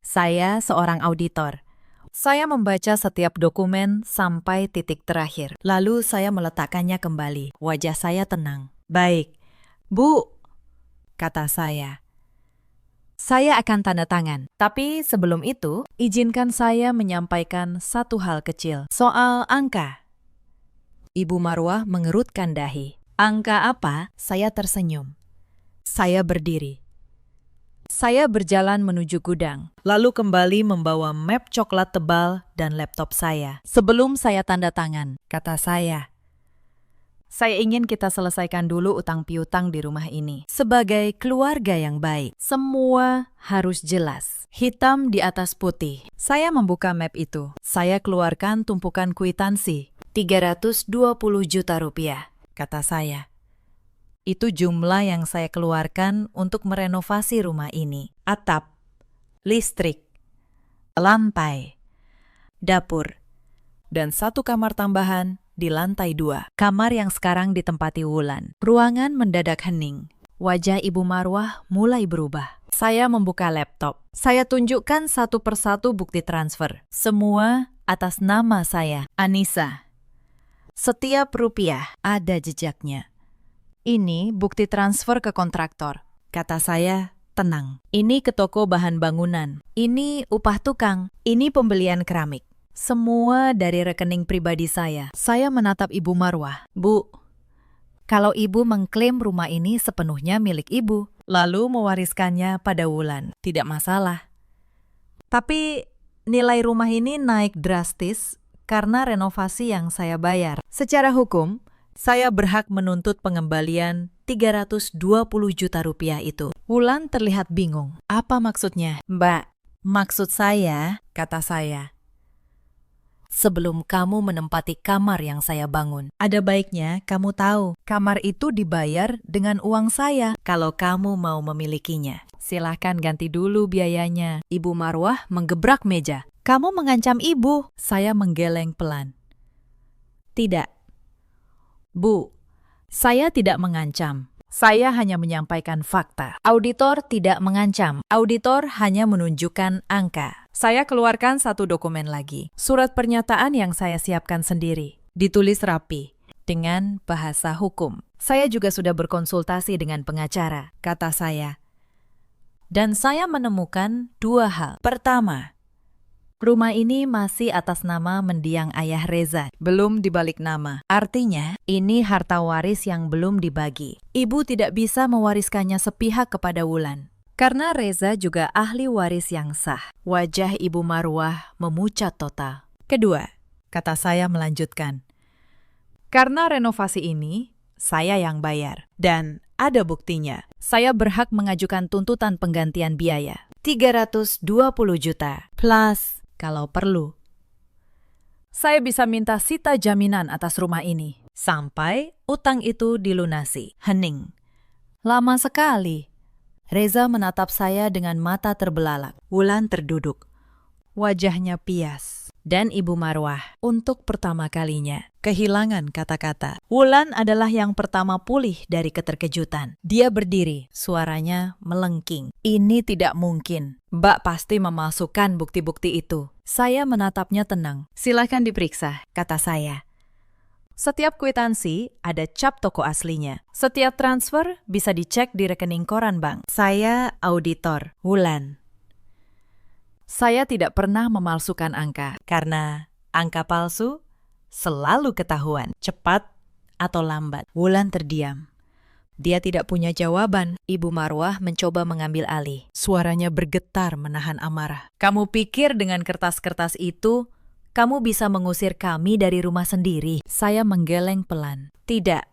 Saya seorang auditor. Saya membaca setiap dokumen sampai titik terakhir. Lalu saya meletakkannya kembali. Wajah saya tenang. Baik, Bu, kata saya. Saya akan tanda tangan. Tapi sebelum itu, izinkan saya menyampaikan satu hal kecil. Soal angka. Ibu Marwah mengerutkan dahi. Angka apa? Saya tersenyum. Saya berdiri. Saya berjalan menuju gudang, lalu kembali membawa map coklat tebal dan laptop saya. Sebelum saya tanda tangan, kata saya ingin kita selesaikan dulu utang piutang di rumah ini. Sebagai keluarga yang baik, semua harus jelas. Hitam di atas putih. Saya membuka map itu. Saya keluarkan tumpukan kwitansi. 320 juta rupiah, kata saya. Itu jumlah yang saya keluarkan untuk merenovasi rumah ini. Atap, listrik, lantai, dapur, dan satu kamar tambahan di lantai 2. Kamar yang sekarang ditempati Wulan. Ruangan mendadak hening. Wajah Ibu Marwah mulai berubah. Saya membuka laptop. Saya tunjukkan satu persatu bukti transfer. Semua atas nama saya, Anissa. Setiap rupiah ada jejaknya. Ini bukti transfer ke kontraktor, kata saya tenang. Ini ke toko bahan bangunan. Ini upah tukang. Ini pembelian keramik. Semua dari rekening pribadi saya. Saya menatap Ibu Marwah. Bu, kalau Ibu mengklaim rumah ini sepenuhnya milik Ibu, lalu mewariskannya pada Wulan, tidak masalah. Tapi nilai rumah ini naik drastis karena renovasi yang saya bayar. Secara hukum, saya berhak menuntut pengembalian 320 juta rupiah itu. Wulan terlihat bingung. Apa maksudnya? Mbak, maksud saya, kata saya, sebelum kamu menempati kamar yang saya bangun, ada baiknya kamu tahu, kamar itu dibayar dengan uang saya kalau kamu mau memilikinya. Silahkan ganti dulu biayanya. Ibu Marwah menggebrak meja. Kamu mengancam ibu. Saya menggeleng pelan. Tidak. Bu, saya tidak mengancam. Saya hanya menyampaikan fakta. Auditor tidak mengancam. Auditor hanya menunjukkan angka. Saya keluarkan satu dokumen lagi. Surat pernyataan yang saya siapkan sendiri. Ditulis rapi, dengan bahasa hukum. Saya juga sudah berkonsultasi dengan pengacara, kata saya. Dan saya menemukan dua hal. Pertama, rumah ini masih atas nama mendiang ayah Reza, belum dibalik nama. Artinya, ini harta waris yang belum dibagi. Ibu tidak bisa mewariskannya sepihak kepada Wulan. Karena Reza juga ahli waris yang sah. Wajah Ibu Marwah memucat total. Kedua, kata saya melanjutkan. Karena renovasi ini, saya yang bayar. Dan ada buktinya. Saya berhak mengajukan tuntutan penggantian biaya. 320 juta. Plus, kalau perlu, saya bisa minta sita jaminan atas rumah ini sampai utang itu dilunasi. Hening. Lama sekali. Reza menatap saya dengan mata terbelalak. Wulan terduduk. Wajahnya pias. Dan Ibu Marwah, untuk pertama kalinya, kehilangan kata-kata. Wulan adalah yang pertama pulih dari keterkejutan. Dia berdiri, suaranya melengking. Ini tidak mungkin. Mbak pasti memalsukan bukti-bukti itu. Saya menatapnya tenang. Silakan diperiksa, kata saya. Setiap kwitansi ada cap toko aslinya. Setiap transfer bisa dicek di rekening koran bank. Saya auditor, Wulan. Saya tidak pernah memalsukan angka, karena angka palsu selalu ketahuan, cepat atau lambat. Wulan terdiam. Dia tidak punya jawaban. Ibu Marwah mencoba mengambil alih. Suaranya bergetar menahan amarah. Kamu pikir dengan kertas-kertas itu, kamu bisa mengusir kami dari rumah sendiri? Saya menggeleng pelan. Tidak.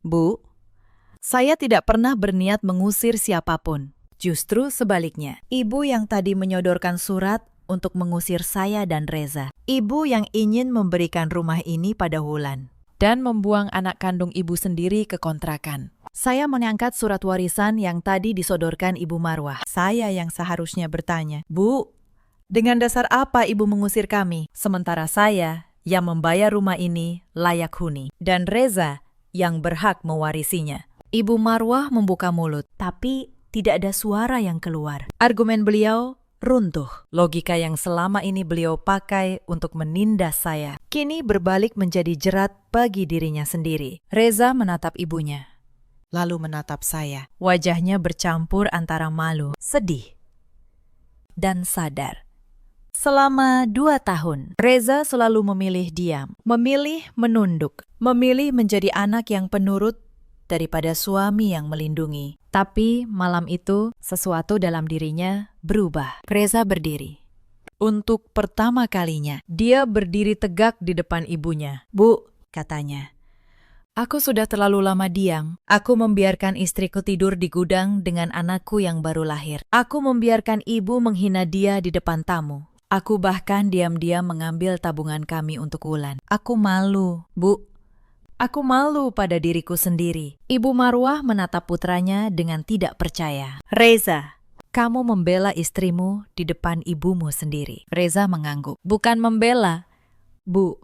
Bu, saya tidak pernah berniat mengusir siapapun. Justru sebaliknya, ibu yang tadi menyodorkan surat untuk mengusir saya dan Reza. Ibu yang ingin memberikan rumah ini pada Wulan dan membuang anak kandung ibu sendiri ke kontrakan. Saya mengangkat surat warisan yang tadi disodorkan Ibu Marwah. Saya yang seharusnya bertanya, Bu, dengan dasar apa ibu mengusir kami? Sementara saya yang membayar rumah ini layak huni dan Reza yang berhak mewarisinya. Ibu Marwah membuka mulut, tapi tidak ada suara yang keluar. Argumen beliau runtuh. Logika yang selama ini beliau pakai untuk menindas saya, kini berbalik menjadi jerat bagi dirinya sendiri. Reza menatap ibunya, lalu menatap saya. Wajahnya bercampur antara malu, sedih, dan sadar. Selama 2 tahun, Reza selalu memilih diam, memilih menunduk, memilih menjadi anak yang penurut daripada suami yang melindungi. Tapi malam itu, sesuatu dalam dirinya berubah. Reza berdiri. Untuk pertama kalinya, dia berdiri tegak di depan ibunya. Bu, katanya, aku sudah terlalu lama diam. Aku membiarkan istriku tidur di gudang dengan anakku yang baru lahir. Aku membiarkan ibu menghina dia di depan tamu. Aku bahkan diam-diam mengambil tabungan kami untuk Wulan. Aku malu, Bu. Aku malu pada diriku sendiri. Ibu Marwah menatap putranya dengan tidak percaya. Reza, kamu membela istrimu di depan ibumu sendiri. Reza mengangguk. Bukan membela, Bu.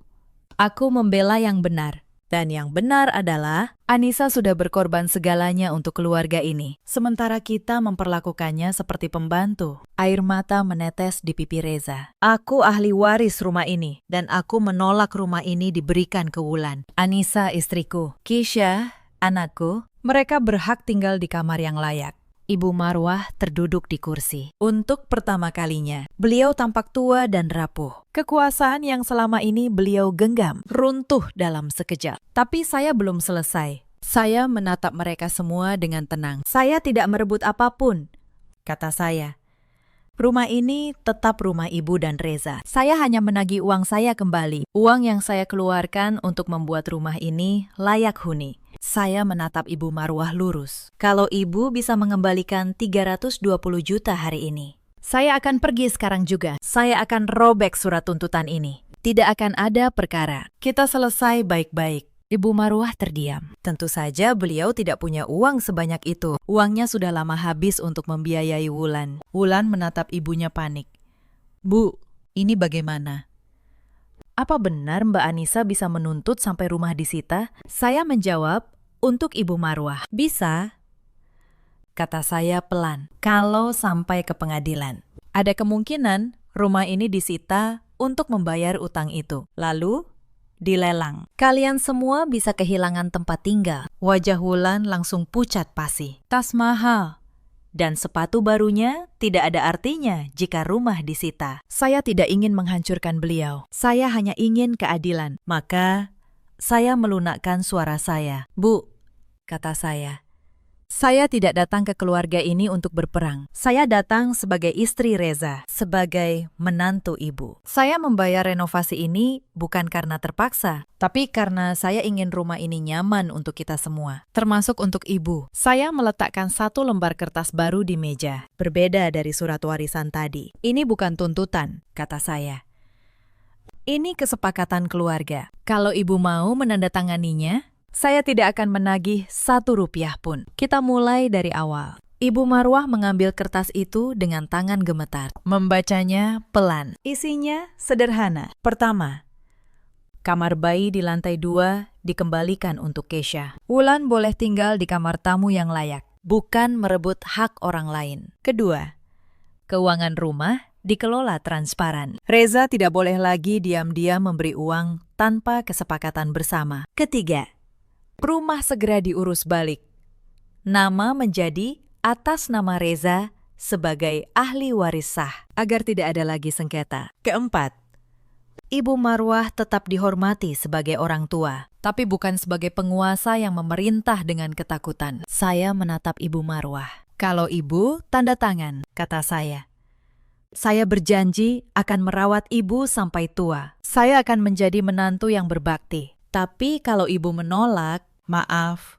Aku membela yang benar. Dan yang benar adalah Anissa sudah berkorban segalanya untuk keluarga ini. Sementara kita memperlakukannya seperti pembantu. Air mata menetes di pipi Reza. Aku ahli waris rumah ini. Dan aku menolak rumah ini diberikan ke Wulan. Anissa istriku. Kisha, anakku. Mereka berhak tinggal di kamar yang layak. Ibu Marwah terduduk di kursi. Untuk pertama kalinya, beliau tampak tua dan rapuh. Kekuasaan yang selama ini beliau genggam runtuh dalam sekejap. Tapi saya belum selesai. Saya menatap mereka semua dengan tenang. Saya tidak merebut apapun, kata saya. Rumah ini tetap rumah Ibu dan Reza. Saya hanya menagih uang saya kembali. Uang yang saya keluarkan untuk membuat rumah ini layak huni. Saya menatap Ibu Marwah lurus. Kalau Ibu bisa mengembalikan 320 juta hari ini, saya akan pergi sekarang juga. Saya akan robek surat tuntutan ini. Tidak akan ada perkara. Kita selesai baik-baik. Ibu Marwah terdiam. Tentu saja beliau tidak punya uang sebanyak itu. Uangnya sudah lama habis untuk membiayai Wulan. Wulan menatap ibunya panik. Bu, ini bagaimana? Apa benar Mbak Anissa bisa menuntut sampai rumah disita? Saya menjawab, untuk Ibu Marwah. Bisa, kata saya pelan, kalau sampai ke pengadilan. Ada kemungkinan rumah ini disita untuk membayar utang itu. Lalu dilelang. Kalian semua bisa kehilangan tempat tinggal. Wajah Wulan langsung pucat pasi. Tas mahal dan sepatu barunya tidak ada artinya jika rumah disita. Saya tidak ingin menghancurkan beliau. Saya hanya ingin keadilan. Maka saya melunakkan suara saya. Bu, kata saya tidak datang ke keluarga ini untuk berperang. Saya datang sebagai istri Reza, sebagai menantu ibu. Saya membayar renovasi ini bukan karena terpaksa, tapi karena saya ingin rumah ini nyaman untuk kita semua, termasuk untuk ibu. Saya meletakkan 1 lembar kertas baru di meja, berbeda dari surat warisan tadi. Ini bukan tuntutan, kata saya. Ini kesepakatan keluarga. Kalau ibu mau menandatanganinya, saya tidak akan menagih 1 rupiah pun. Kita mulai dari awal. Ibu Marwah mengambil kertas itu dengan tangan gemetar. Membacanya pelan. Isinya sederhana. Pertama, kamar bayi di lantai 2 dikembalikan untuk Kesha. Wulan boleh tinggal di kamar tamu yang layak, bukan merebut hak orang lain. Kedua, keuangan rumah dikelola transparan. Reza tidak boleh lagi diam-diam memberi uang tanpa kesepakatan bersama. Ketiga, rumah segera diurus balik. Nama menjadi atas nama Reza sebagai ahli waris sah, agar tidak ada lagi sengketa. Keempat, Ibu Marwah tetap dihormati sebagai orang tua, tapi bukan sebagai penguasa yang memerintah dengan ketakutan. Saya menatap Ibu Marwah. Kalau ibu, tanda tangan, kata saya. Saya berjanji akan merawat ibu sampai tua. Saya akan menjadi menantu yang berbakti. Tapi kalau ibu menolak, maaf,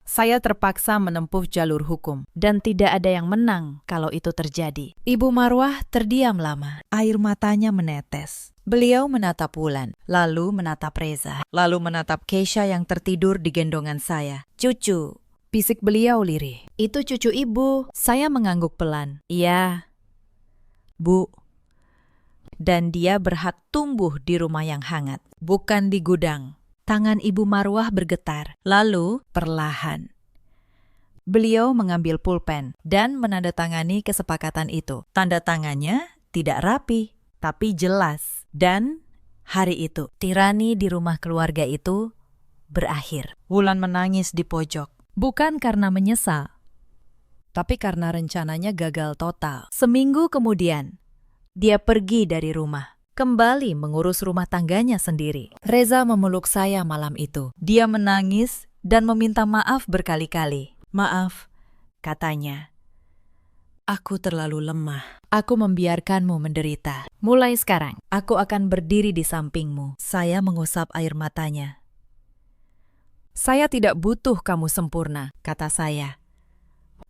saya terpaksa menempuh jalur hukum. Dan tidak ada yang menang kalau itu terjadi. Ibu Marwah terdiam lama. Air matanya menetes. Beliau menatap Wulan, lalu menatap Reza, lalu menatap Kesha yang tertidur di gendongan saya. Cucu, bisik beliau lirih. Itu cucu ibu. Saya mengangguk pelan. Iya, Bu. Dan dia berhak tumbuh di rumah yang hangat, bukan di gudang. Tangan Ibu Marwah bergetar, lalu perlahan beliau mengambil pulpen dan menandatangani kesepakatan itu. Tanda tangannya tidak rapi, tapi jelas. Dan hari itu, tirani di rumah keluarga itu berakhir. Wulan menangis di pojok, bukan karena menyesal, tapi karena rencananya gagal total. Seminggu kemudian, dia pergi dari rumah, kembali mengurus rumah tangganya sendiri. Reza memeluk saya malam itu. Dia menangis dan meminta maaf berkali-kali. Maaf, katanya. Aku terlalu lemah. Aku membiarkanmu menderita. Mulai sekarang, aku akan berdiri di sampingmu. Saya mengusap air matanya. Saya tidak butuh kamu sempurna, kata saya.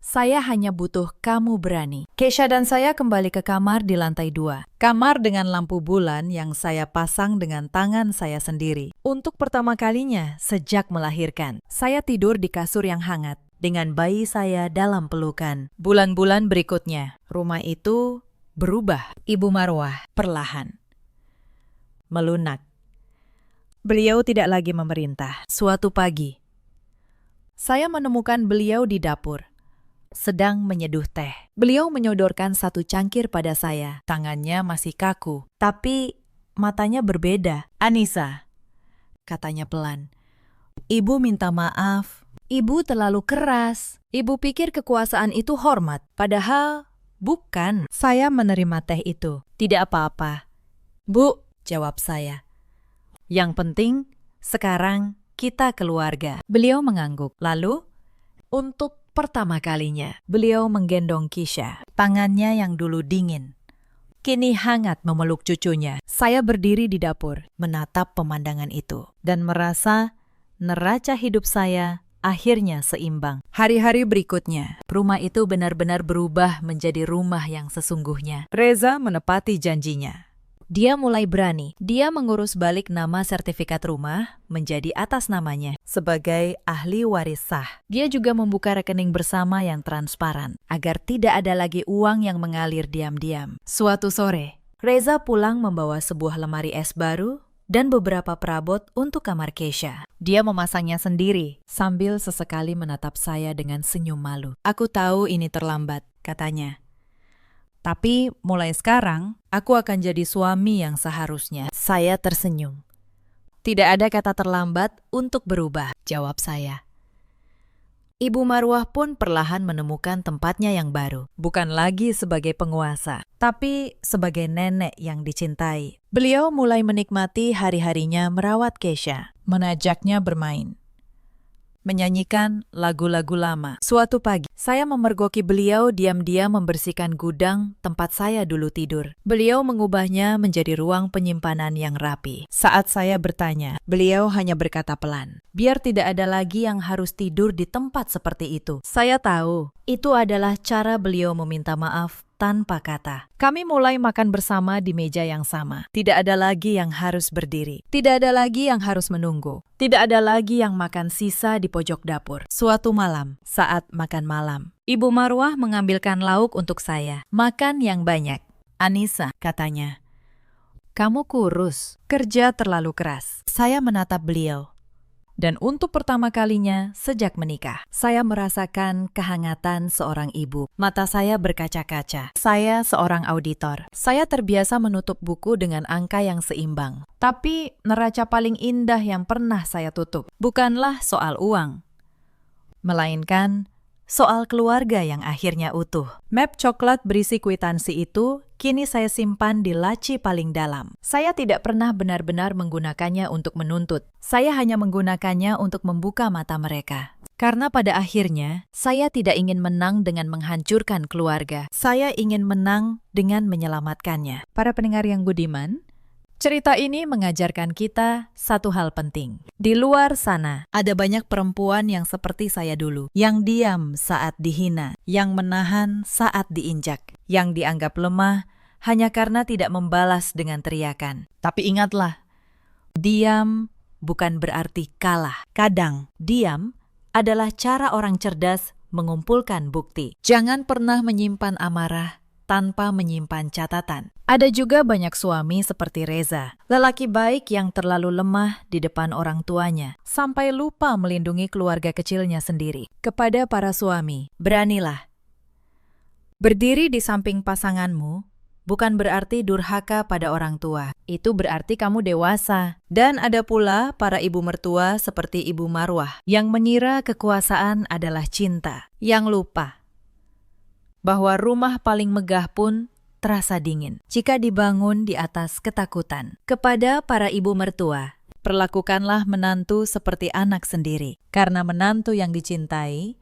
Saya hanya butuh kamu berani. Kesha dan saya kembali ke kamar di lantai 2. Kamar dengan lampu bulan yang saya pasang dengan tangan saya sendiri. Untuk pertama kalinya sejak melahirkan, saya tidur di kasur yang hangat dengan bayi saya dalam pelukan. Bulan-bulan berikutnya, rumah itu berubah. Ibu Marwah perlahan melunak. Beliau tidak lagi memerintah. Suatu pagi, saya menemukan beliau di dapur, sedang menyeduh teh. Beliau menyodorkan 1 cangkir pada saya. Tangannya masih kaku, tapi matanya berbeda. Anissa, katanya pelan. Ibu minta maaf Ibu terlalu keras. Ibu pikir kekuasaan itu hormat. Padahal bukan. Saya menerima teh itu. Tidak apa-apa. Bu, jawab saya. Yang penting, sekarang kita keluarga. Beliau mengangguk. Lalu, untuk pertama kalinya, beliau menggendong Kisha. Tangannya yang dulu dingin kini hangat memeluk cucunya. Saya berdiri di dapur, menatap pemandangan itu, dan merasa neraca hidup saya akhirnya seimbang. Hari-hari berikutnya, rumah itu benar-benar berubah menjadi rumah yang sesungguhnya. Reza menepati janjinya. Dia mulai berani. Dia mengurus balik nama sertifikat rumah menjadi atas namanya sebagai ahli waris sah. Dia juga membuka rekening bersama yang transparan agar tidak ada lagi uang yang mengalir diam-diam. Suatu sore, Reza pulang membawa sebuah lemari es baru dan beberapa perabot untuk kamar Kesha. Dia memasangnya sendiri sambil sesekali menatap saya dengan senyum malu. Aku tahu ini terlambat, katanya. Tapi mulai sekarang, aku akan jadi suami yang seharusnya. Saya tersenyum. Tidak ada kata terlambat untuk berubah, jawab saya. Ibu Marwah pun perlahan menemukan tempatnya yang baru. Bukan lagi sebagai penguasa, tapi sebagai nenek yang dicintai. Beliau mulai menikmati hari-harinya merawat Kesha, menajaknya bermain, menyanyikan lagu-lagu lama. Suatu pagi, saya memergoki beliau diam-diam membersihkan gudang tempat saya dulu tidur. Beliau mengubahnya menjadi ruang penyimpanan yang rapi. Saat saya bertanya, beliau hanya berkata pelan, biar tidak ada lagi yang harus tidur di tempat seperti itu. Saya tahu, itu adalah cara beliau meminta maaf tanpa kata. Kami mulai makan bersama di meja yang sama. Tidak ada lagi yang harus berdiri. Tidak ada lagi yang harus menunggu. Tidak ada lagi yang makan sisa di pojok dapur. Suatu malam, saat makan malam, Ibu Marwah mengambilkan lauk untuk saya. Makan yang banyak. Anissa, katanya. Kamu kurus, kerja terlalu keras. Saya menatap beliau. Dan untuk pertama kalinya sejak menikah, saya merasakan kehangatan seorang ibu. Mata saya berkaca-kaca. Saya seorang auditor. Saya terbiasa menutup buku dengan angka yang seimbang. Tapi neraca paling indah yang pernah saya tutup bukanlah soal uang, melainkan soal keluarga yang akhirnya utuh. Map coklat berisi kwitansi itu kini saya simpan di laci paling dalam. Saya tidak pernah benar-benar menggunakannya untuk menuntut. Saya hanya menggunakannya untuk membuka mata mereka. Karena pada akhirnya, saya tidak ingin menang dengan menghancurkan keluarga. Saya ingin menang dengan menyelamatkannya. Para pendengar yang budiman, cerita ini mengajarkan kita satu hal penting. Di luar sana, ada banyak perempuan yang seperti saya dulu, yang diam saat dihina, yang menahan saat diinjak, yang dianggap lemah hanya karena tidak membalas dengan teriakan. Tapi ingatlah, diam bukan berarti kalah. Kadang, diam adalah cara orang cerdas mengumpulkan bukti. Jangan pernah menyimpan amarah tanpa menyimpan catatan. Ada juga banyak suami seperti Reza, lelaki baik yang terlalu lemah di depan orang tuanya, sampai lupa melindungi keluarga kecilnya sendiri. Kepada para suami, beranilah. Berdiri di samping pasanganmu bukan berarti durhaka pada orang tua. Itu berarti kamu dewasa. Dan ada pula para ibu mertua seperti Ibu Marwah yang mengira kekuasaan adalah cinta, yang lupa bahwa rumah paling megah pun terasa dingin jika dibangun di atas ketakutan. Kepada para ibu mertua, perlakukanlah menantu seperti anak sendiri, karena menantu yang dicintai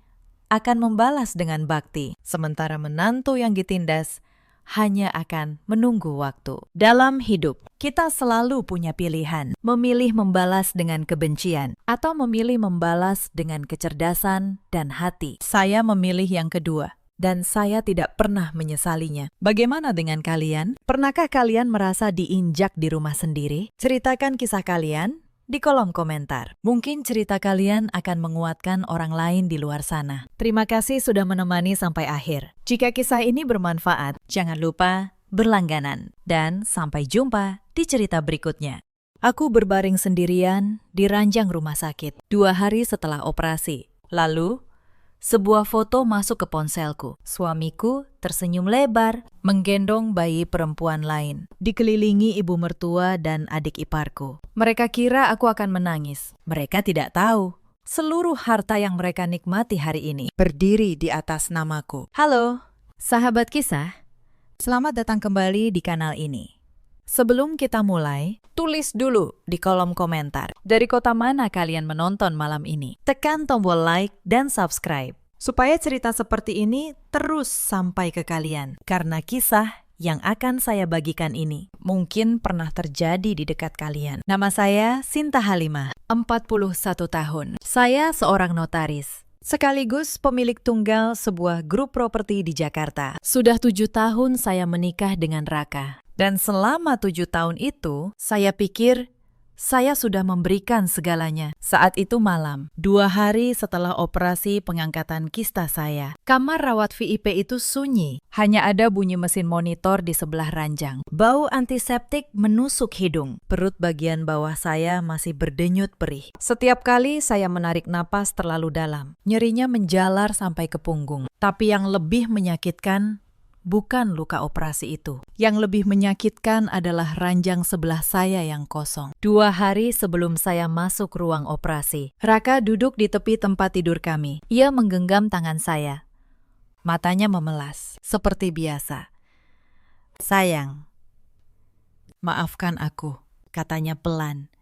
akan membalas dengan bakti, sementara menantu yang ditindas hanya akan menunggu waktu. Dalam hidup, kita selalu punya pilihan, memilih membalas dengan kebencian atau memilih membalas dengan kecerdasan dan hati. Saya memilih yang kedua. Dan saya tidak pernah menyesalinya. Bagaimana dengan kalian? Pernahkah kalian merasa diinjak di rumah sendiri? Ceritakan kisah kalian di kolom komentar. Mungkin cerita kalian akan menguatkan orang lain di luar sana. Terima kasih sudah menemani sampai akhir. Jika kisah ini bermanfaat, jangan lupa berlangganan. Dan sampai jumpa di cerita berikutnya. Aku berbaring sendirian di ranjang rumah sakit 2 hari setelah operasi. Lalu, sebuah foto masuk ke ponselku. Suamiku tersenyum lebar, menggendong bayi perempuan lain, dikelilingi ibu mertua dan adik iparku. Mereka kira aku akan menangis. Mereka tidak tahu Seluruh harta yang mereka nikmati hari ini berdiri di atas namaku. Halo, sahabat kisah. Selamat datang kembali di kanal ini. Sebelum kita mulai, tulis dulu di kolom komentar dari kota mana kalian menonton malam ini. Tekan tombol like dan subscribe supaya cerita seperti ini terus sampai ke kalian. Karena kisah yang akan saya bagikan ini mungkin pernah terjadi di dekat kalian. Nama saya Sinta Halimah, 41 tahun. Saya seorang notaris, sekaligus pemilik tunggal sebuah grup properti di Jakarta. Sudah 7 tahun saya menikah dengan Raka. Dan selama 7 tahun itu, saya pikir saya sudah memberikan segalanya. Saat itu malam, 2 hari setelah operasi pengangkatan kista saya, kamar rawat VIP itu sunyi. Hanya ada bunyi mesin monitor di sebelah ranjang. Bau antiseptik menusuk hidung. Perut bagian bawah saya masih berdenyut perih. Setiap kali saya menarik napas terlalu dalam, nyerinya menjalar sampai ke punggung. Tapi yang lebih menyakitkan bukan luka operasi itu. Yang lebih menyakitkan adalah ranjang sebelah saya yang kosong. 2 hari sebelum saya masuk ruang operasi, Raka duduk di tepi tempat tidur kami. Ia menggenggam tangan saya. Matanya memelas, seperti biasa. "Sayang, maafkan aku," katanya pelan.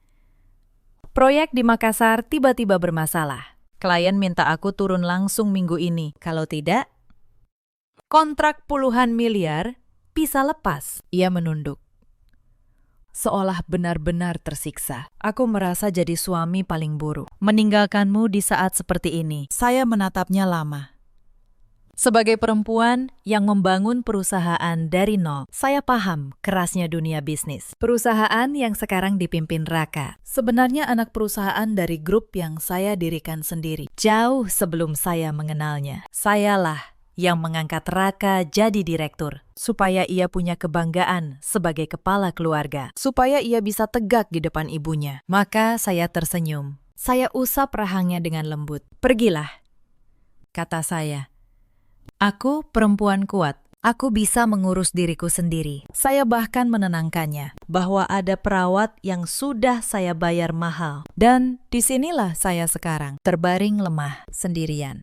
"Proyek di Makassar tiba-tiba bermasalah. Klien minta aku turun langsung minggu ini. Kalau tidak, kontrak puluhan miliar bisa lepas." Ia menunduk, seolah benar-benar tersiksa. "Aku merasa jadi suami paling buruk. Meninggalkanmu di saat seperti ini." Saya menatapnya lama. Sebagai perempuan yang membangun perusahaan dari nol, saya paham kerasnya dunia bisnis. Perusahaan yang sekarang dipimpin Raka sebenarnya anak perusahaan dari grup yang saya dirikan sendiri. Jauh sebelum saya mengenalnya, sayalah yang mengangkat Raka jadi direktur, supaya ia punya kebanggaan sebagai kepala keluarga, supaya ia bisa tegak di depan ibunya. Maka saya tersenyum. Saya usap rahangnya dengan lembut. "Pergilah," kata saya. "Aku perempuan kuat. Aku bisa mengurus diriku sendiri." Saya bahkan menenangkannya bahwa ada perawat yang sudah saya bayar mahal. Dan disinilah saya sekarang, terbaring lemah sendirian,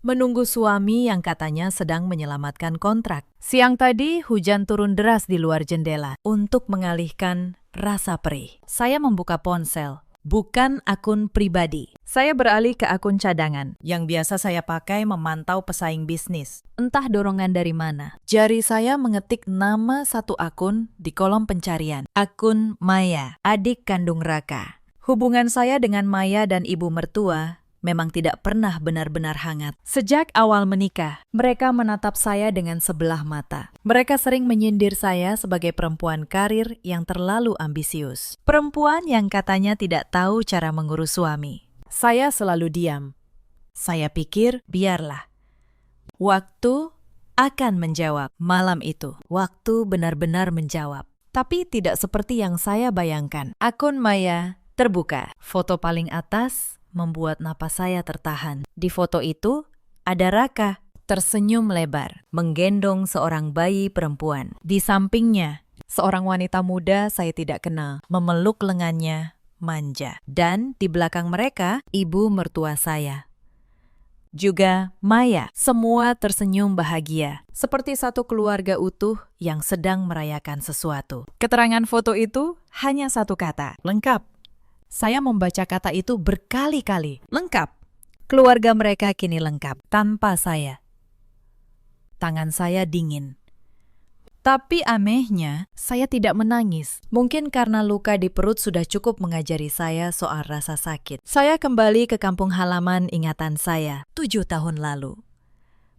menunggu suami yang katanya sedang menyelamatkan kontrak. Siang tadi hujan turun deras di luar jendela. Untuk mengalihkan rasa perih, saya membuka ponsel. Bukan akun pribadi. Saya beralih ke akun cadangan yang biasa saya pakai memantau pesaing bisnis. Entah dorongan dari mana, jari saya mengetik nama satu akun di kolom pencarian. Akun Maya, adik kandung Raka. Hubungan saya dengan Maya dan ibu mertua memang tidak pernah benar-benar hangat. Sejak awal menikah, mereka menatap saya dengan sebelah mata. Mereka sering menyindir saya sebagai perempuan karir yang terlalu ambisius. Perempuan yang katanya tidak tahu cara mengurus suami. Saya selalu diam. Saya pikir, biarlah. Waktu akan menjawab. Malam itu, waktu benar-benar menjawab. Tapi tidak seperti yang saya bayangkan. Akun Maya terbuka. Foto paling atas membuat napas saya tertahan. Di foto itu, ada Raka tersenyum lebar, menggendong seorang bayi perempuan. Di sampingnya, seorang wanita muda saya tidak kenal, memeluk lengannya, manja. Dan di belakang mereka, ibu mertua saya. Juga Maya, semua tersenyum bahagia, seperti satu keluarga utuh yang sedang merayakan sesuatu. Keterangan foto itu hanya satu kata, lengkap. Saya membaca kata itu berkali-kali. Lengkap. Keluarga mereka kini lengkap tanpa saya. Tangan saya dingin. Tapi anehnya, saya tidak menangis. Mungkin karena luka di perut sudah cukup mengajari saya soal rasa sakit. Saya kembali ke kampung halaman ingatan saya 7 tahun lalu.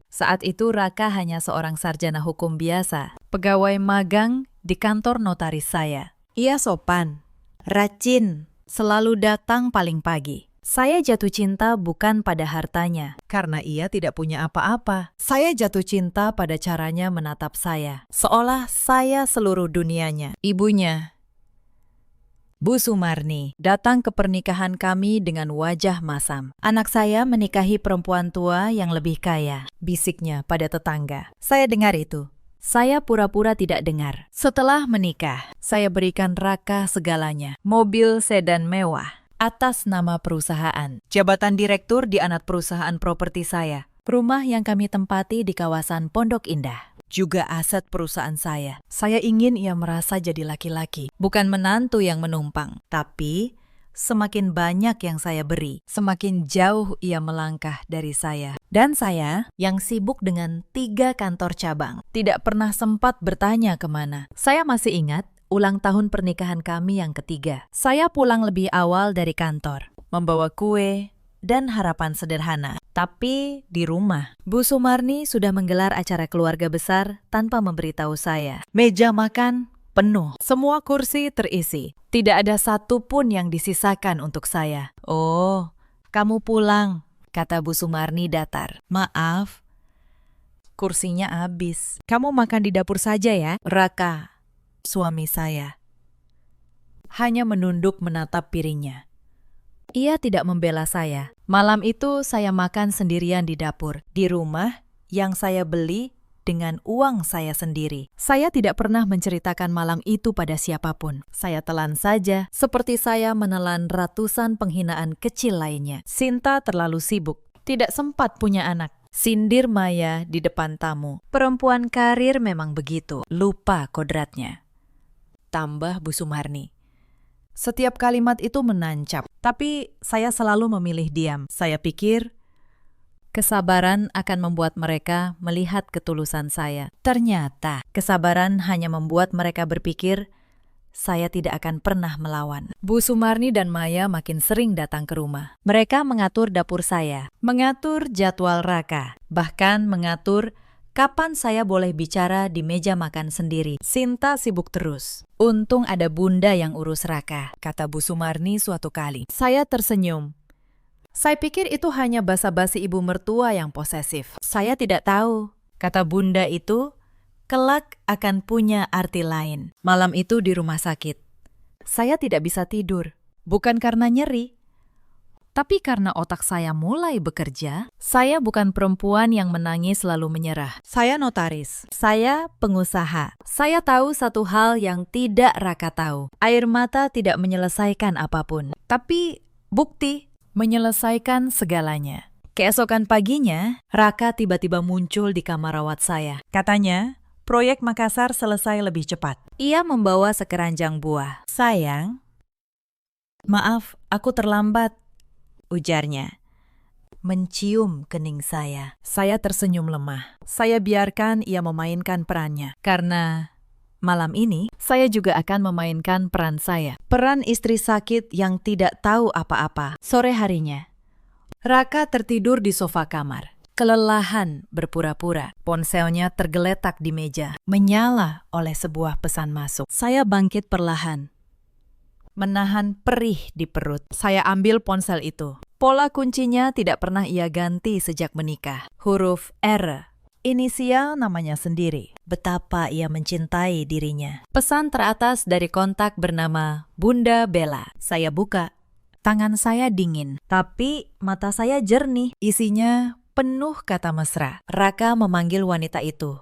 Saat itu Raka hanya seorang sarjana hukum biasa, pegawai magang di kantor notaris saya. Ia sopan, rajin, selalu datang paling pagi. Saya jatuh cinta bukan pada hartanya, karena ia tidak punya apa-apa. Saya jatuh cinta pada caranya menatap saya, seolah saya seluruh dunianya. Ibunya, Bu Sumarni, datang ke pernikahan kami dengan wajah masam. "Anak saya menikahi perempuan tua yang lebih kaya," bisiknya pada tetangga. Saya dengar itu. Saya pura-pura tidak dengar. Setelah menikah, saya berikan Raka segalanya. Mobil sedan mewah, atas nama perusahaan. Jabatan direktur di anak perusahaan properti saya. Rumah yang kami tempati di kawasan Pondok Indah. Juga aset perusahaan saya. Saya ingin ia merasa jadi laki-laki. Bukan menantu yang menumpang. Tapi semakin banyak yang saya beri, semakin jauh ia melangkah dari saya. Dan saya, yang sibuk dengan 3 kantor cabang, tidak pernah sempat bertanya kemana. Saya masih ingat ulang tahun pernikahan kami yang ketiga. Saya pulang lebih awal dari kantor, membawa kue dan harapan sederhana. Tapi di rumah, Bu Sumarni sudah menggelar acara keluarga besar tanpa memberitahu saya. Meja makan penuh, semua kursi terisi. Tidak ada satu pun yang disisakan untuk saya. "Oh, kamu pulang," kata Bu Sumarni datar. "Maaf, kursinya habis. Kamu makan di dapur saja ya." Raka, suami saya, hanya menunduk menatap piringnya. Ia tidak membela saya. Malam itu saya makan sendirian di dapur, di rumah yang saya beli dengan uang saya sendiri. Saya tidak pernah menceritakan malam itu pada siapapun. Saya telan saja, seperti saya menelan ratusan penghinaan kecil lainnya. Sinta terlalu sibuk, tidak sempat punya anak. Sindir Maya di depan tamu. Perempuan karir memang begitu, lupa kodratnya. Tambah Bu Sumarni. Setiap kalimat itu menancap, tapi saya selalu memilih diam. Saya pikir kesabaran akan membuat mereka melihat ketulusan saya. Ternyata, kesabaran hanya membuat mereka berpikir saya tidak akan pernah melawan. Bu Sumarni dan Maya makin sering datang ke rumah. Mereka mengatur dapur saya, mengatur jadwal Raka, bahkan mengatur kapan saya boleh bicara di meja makan sendiri. Sinta sibuk terus. "Untung ada bunda yang urus Raka," kata Bu Sumarni suatu kali. Saya tersenyum. Saya pikir itu hanya basa-basi ibu mertua yang posesif. Saya tidak tahu, kata bunda itu, kelak akan punya arti lain. Malam itu di rumah sakit, saya tidak bisa tidur. Bukan karena nyeri, tapi karena otak saya mulai bekerja. Saya bukan perempuan yang menangis lalu menyerah. Saya notaris. Saya pengusaha. Saya tahu satu hal yang tidak Raka tahu. Air mata tidak menyelesaikan apapun. Tapi bukti menyelesaikan segalanya. Keesokan paginya, Raka tiba-tiba muncul di kamar rawat saya. Katanya, proyek Makassar selesai lebih cepat. Ia membawa sekeranjang buah. "Sayang, maaf, aku terlambat," ujarnya. Mencium kening saya. Saya tersenyum lemah. Saya biarkan ia memainkan perannya. Karena malam ini, saya juga akan memainkan peran saya. Peran istri sakit yang tidak tahu apa-apa. Sore harinya, Raka tertidur di sofa kamar. Kelelahan berpura-pura. Ponselnya tergeletak di meja. Menyala oleh sebuah pesan masuk. Saya bangkit perlahan. Menahan perih di perut. Saya ambil ponsel itu. Pola kuncinya tidak pernah ia ganti sejak menikah. Huruf R. Inisial namanya sendiri. Betapa ia mencintai dirinya. Pesan teratas dari kontak bernama Bunda Bella. Saya buka. Tangan saya dingin, tapi mata saya jernih. Isinya penuh kata mesra. Raka memanggil wanita itu.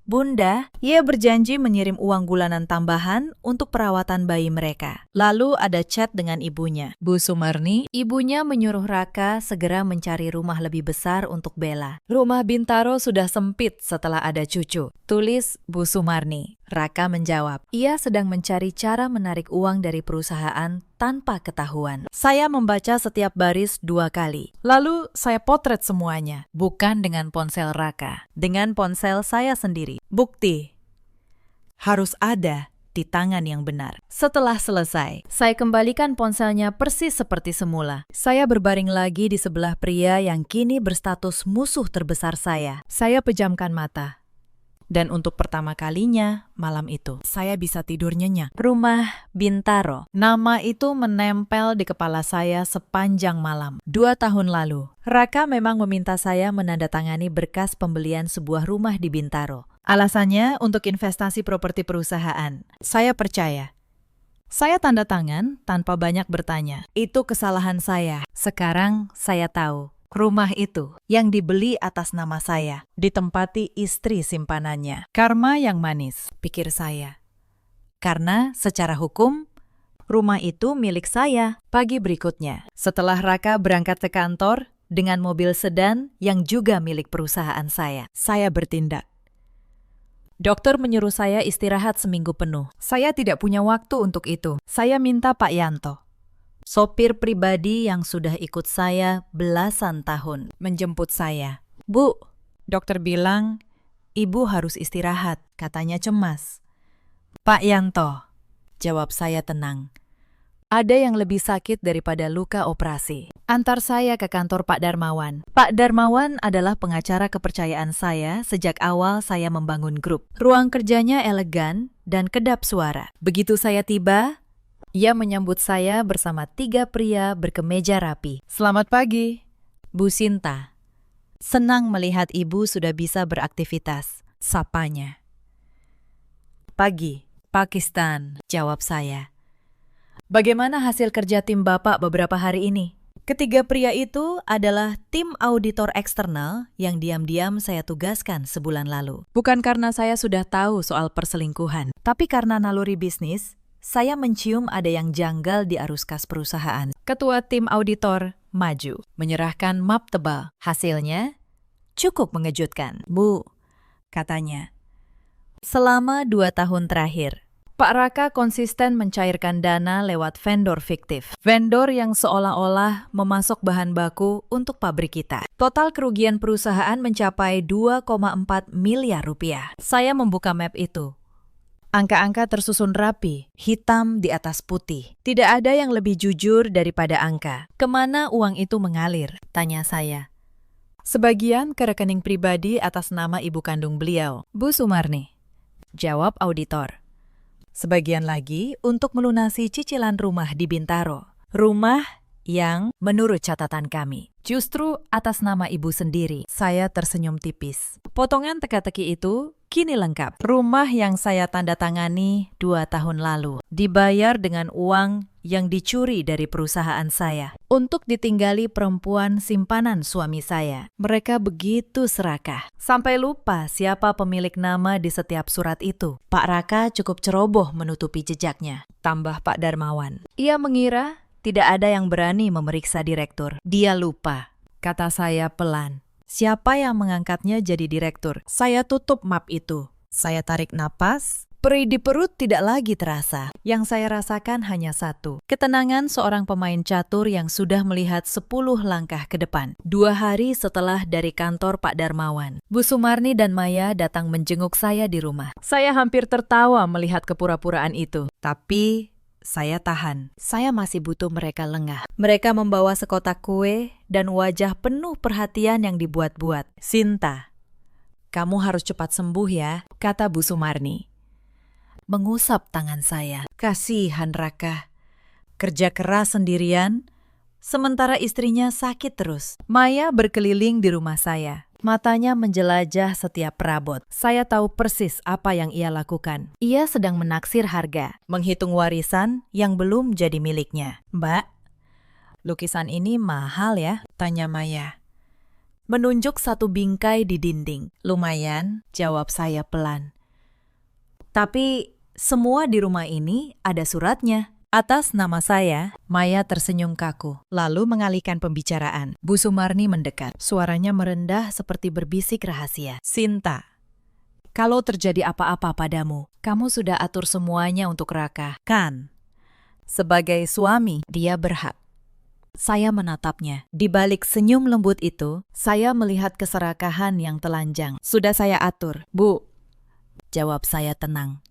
"Bunda," ia berjanji mengirim uang bulanan tambahan untuk perawatan bayi mereka. Lalu ada chat dengan ibunya, Bu Sumarni. Ibunya menyuruh Raka segera mencari rumah lebih besar untuk Bella. Rumah Bintaro sudah sempit setelah ada cucu. Tulis Bu Sumarni. Raka menjawab, ia sedang mencari cara menarik uang dari perusahaan tanpa ketahuan. Saya membaca setiap baris 2 kali. Lalu saya potret semuanya. Bukan dengan ponsel Raka, dengan ponsel saya sendiri. Bukti harus ada di tangan yang benar. Setelah selesai, saya kembalikan ponselnya persis seperti semula. Saya berbaring lagi di sebelah pria yang kini berstatus musuh terbesar saya. Saya pejamkan mata. Dan untuk pertama kalinya malam itu, saya bisa tidur nyenyak. Rumah Bintaro. Nama itu menempel di kepala saya sepanjang malam. 2 tahun lalu, Raka memang meminta saya menandatangani berkas pembelian sebuah rumah di Bintaro. Alasannya untuk investasi properti perusahaan. Saya percaya. Saya tanda tangan tanpa banyak bertanya. Itu kesalahan saya. Sekarang saya tahu. Rumah itu yang dibeli atas nama saya, ditempati istri simpanannya. Karma yang manis, pikir saya. Karena secara hukum, Rumah itu milik saya. Pagi berikutnya, setelah Raka berangkat ke kantor dengan mobil sedan yang juga milik perusahaan saya bertindak. Dokter menyuruh saya istirahat seminggu penuh. Saya tidak punya waktu untuk itu. Saya minta Pak Yanto, sopir pribadi yang sudah ikut saya belasan tahun, menjemput saya. Bu, dokter bilang, Ibu harus istirahat, katanya cemas. Pak Yanto, jawab saya tenang. Ada yang lebih sakit daripada luka operasi. Antar saya ke kantor Pak Darmawan. Pak Darmawan adalah pengacara kepercayaan saya sejak awal saya membangun grup. Ruang kerjanya elegan dan kedap suara. Begitu saya tiba, ia menyambut saya bersama 3 pria berkemeja rapi. Selamat pagi, Bu Sinta. Senang melihat Ibu sudah bisa beraktivitas, sapanya. Pagi, Pakistan, jawab saya. Bagaimana hasil kerja tim Bapak beberapa hari ini? Ketiga pria itu adalah tim auditor eksternal yang diam-diam saya tugaskan sebulan lalu. Bukan karena saya sudah tahu soal perselingkuhan, tapi karena naluri bisnis, saya mencium ada yang janggal di arus kas perusahaan. Ketua tim auditor maju, menyerahkan map tebal. Hasilnya cukup mengejutkan. Bu, katanya, selama 2 tahun terakhir, Pak Raka konsisten mencairkan dana lewat vendor fiktif. Vendor yang seolah-olah memasok bahan baku untuk pabrik kita. Total kerugian perusahaan mencapai 2,4 miliar rupiah. Saya membuka map itu. Angka-angka tersusun rapi, hitam di atas putih. Tidak ada yang lebih jujur daripada angka. Kemana uang itu mengalir? Tanya saya. Sebagian ke rekening pribadi atas nama ibu kandung beliau, Bu Sumarni. Jawab auditor. Sebagian lagi untuk melunasi cicilan rumah di Bintaro. Rumah yang menurut catatan kami justru atas nama ibu sendiri. Saya tersenyum tipis. Potongan teka-teki itu kini lengkap. Rumah yang saya tanda tangani 2 tahun lalu dibayar dengan uang yang dicuri dari perusahaan saya untuk ditinggali perempuan simpanan suami saya. Mereka begitu serakah, sampai lupa siapa pemilik nama di setiap surat itu. Pak Raka cukup ceroboh menutupi jejaknya, tambah Pak Darmawan. Ia mengira tidak ada yang berani memeriksa direktur. Dia lupa, kata saya pelan. Siapa yang mengangkatnya jadi direktur? Saya tutup map itu. Saya tarik napas. Perih di perut tidak lagi terasa. Yang saya rasakan hanya satu. Ketenangan seorang pemain catur yang sudah melihat 10 langkah ke depan. 2 hari setelah dari kantor Pak Darmawan, Bu Sumarni dan Maya datang menjenguk saya di rumah. Saya hampir tertawa melihat kepura-puraan itu. Tapi saya tahan. Saya masih butuh mereka lengah. Mereka membawa sekotak kue dan wajah penuh perhatian yang dibuat-buat. Sinta, kamu harus cepat sembuh ya, kata Bu Sumarni. Mengusap tangan saya. Kasihan Raka. Kerja keras sendirian, sementara istrinya sakit terus. Maya berkeliling di rumah saya. Matanya menjelajah setiap perabot. Saya tahu persis apa yang ia lakukan. Ia sedang menaksir harga, menghitung warisan yang belum jadi miliknya. Mbak, lukisan ini mahal ya? Tanya Maya. Menunjuk satu bingkai di dinding. Lumayan, jawab saya pelan. Tapi semua di rumah ini ada suratnya. Atas nama saya, Maya tersenyum kaku, lalu mengalihkan pembicaraan. Bu Sumarni mendekat, suaranya merendah seperti berbisik rahasia. Sinta, kalau terjadi apa-apa padamu, kamu sudah atur semuanya untuk Raka, kan? Sebagai suami, dia berhak. Saya menatapnya. Di balik senyum lembut itu, saya melihat keserakahan yang telanjang. Sudah saya atur, Bu. Jawab saya tenang.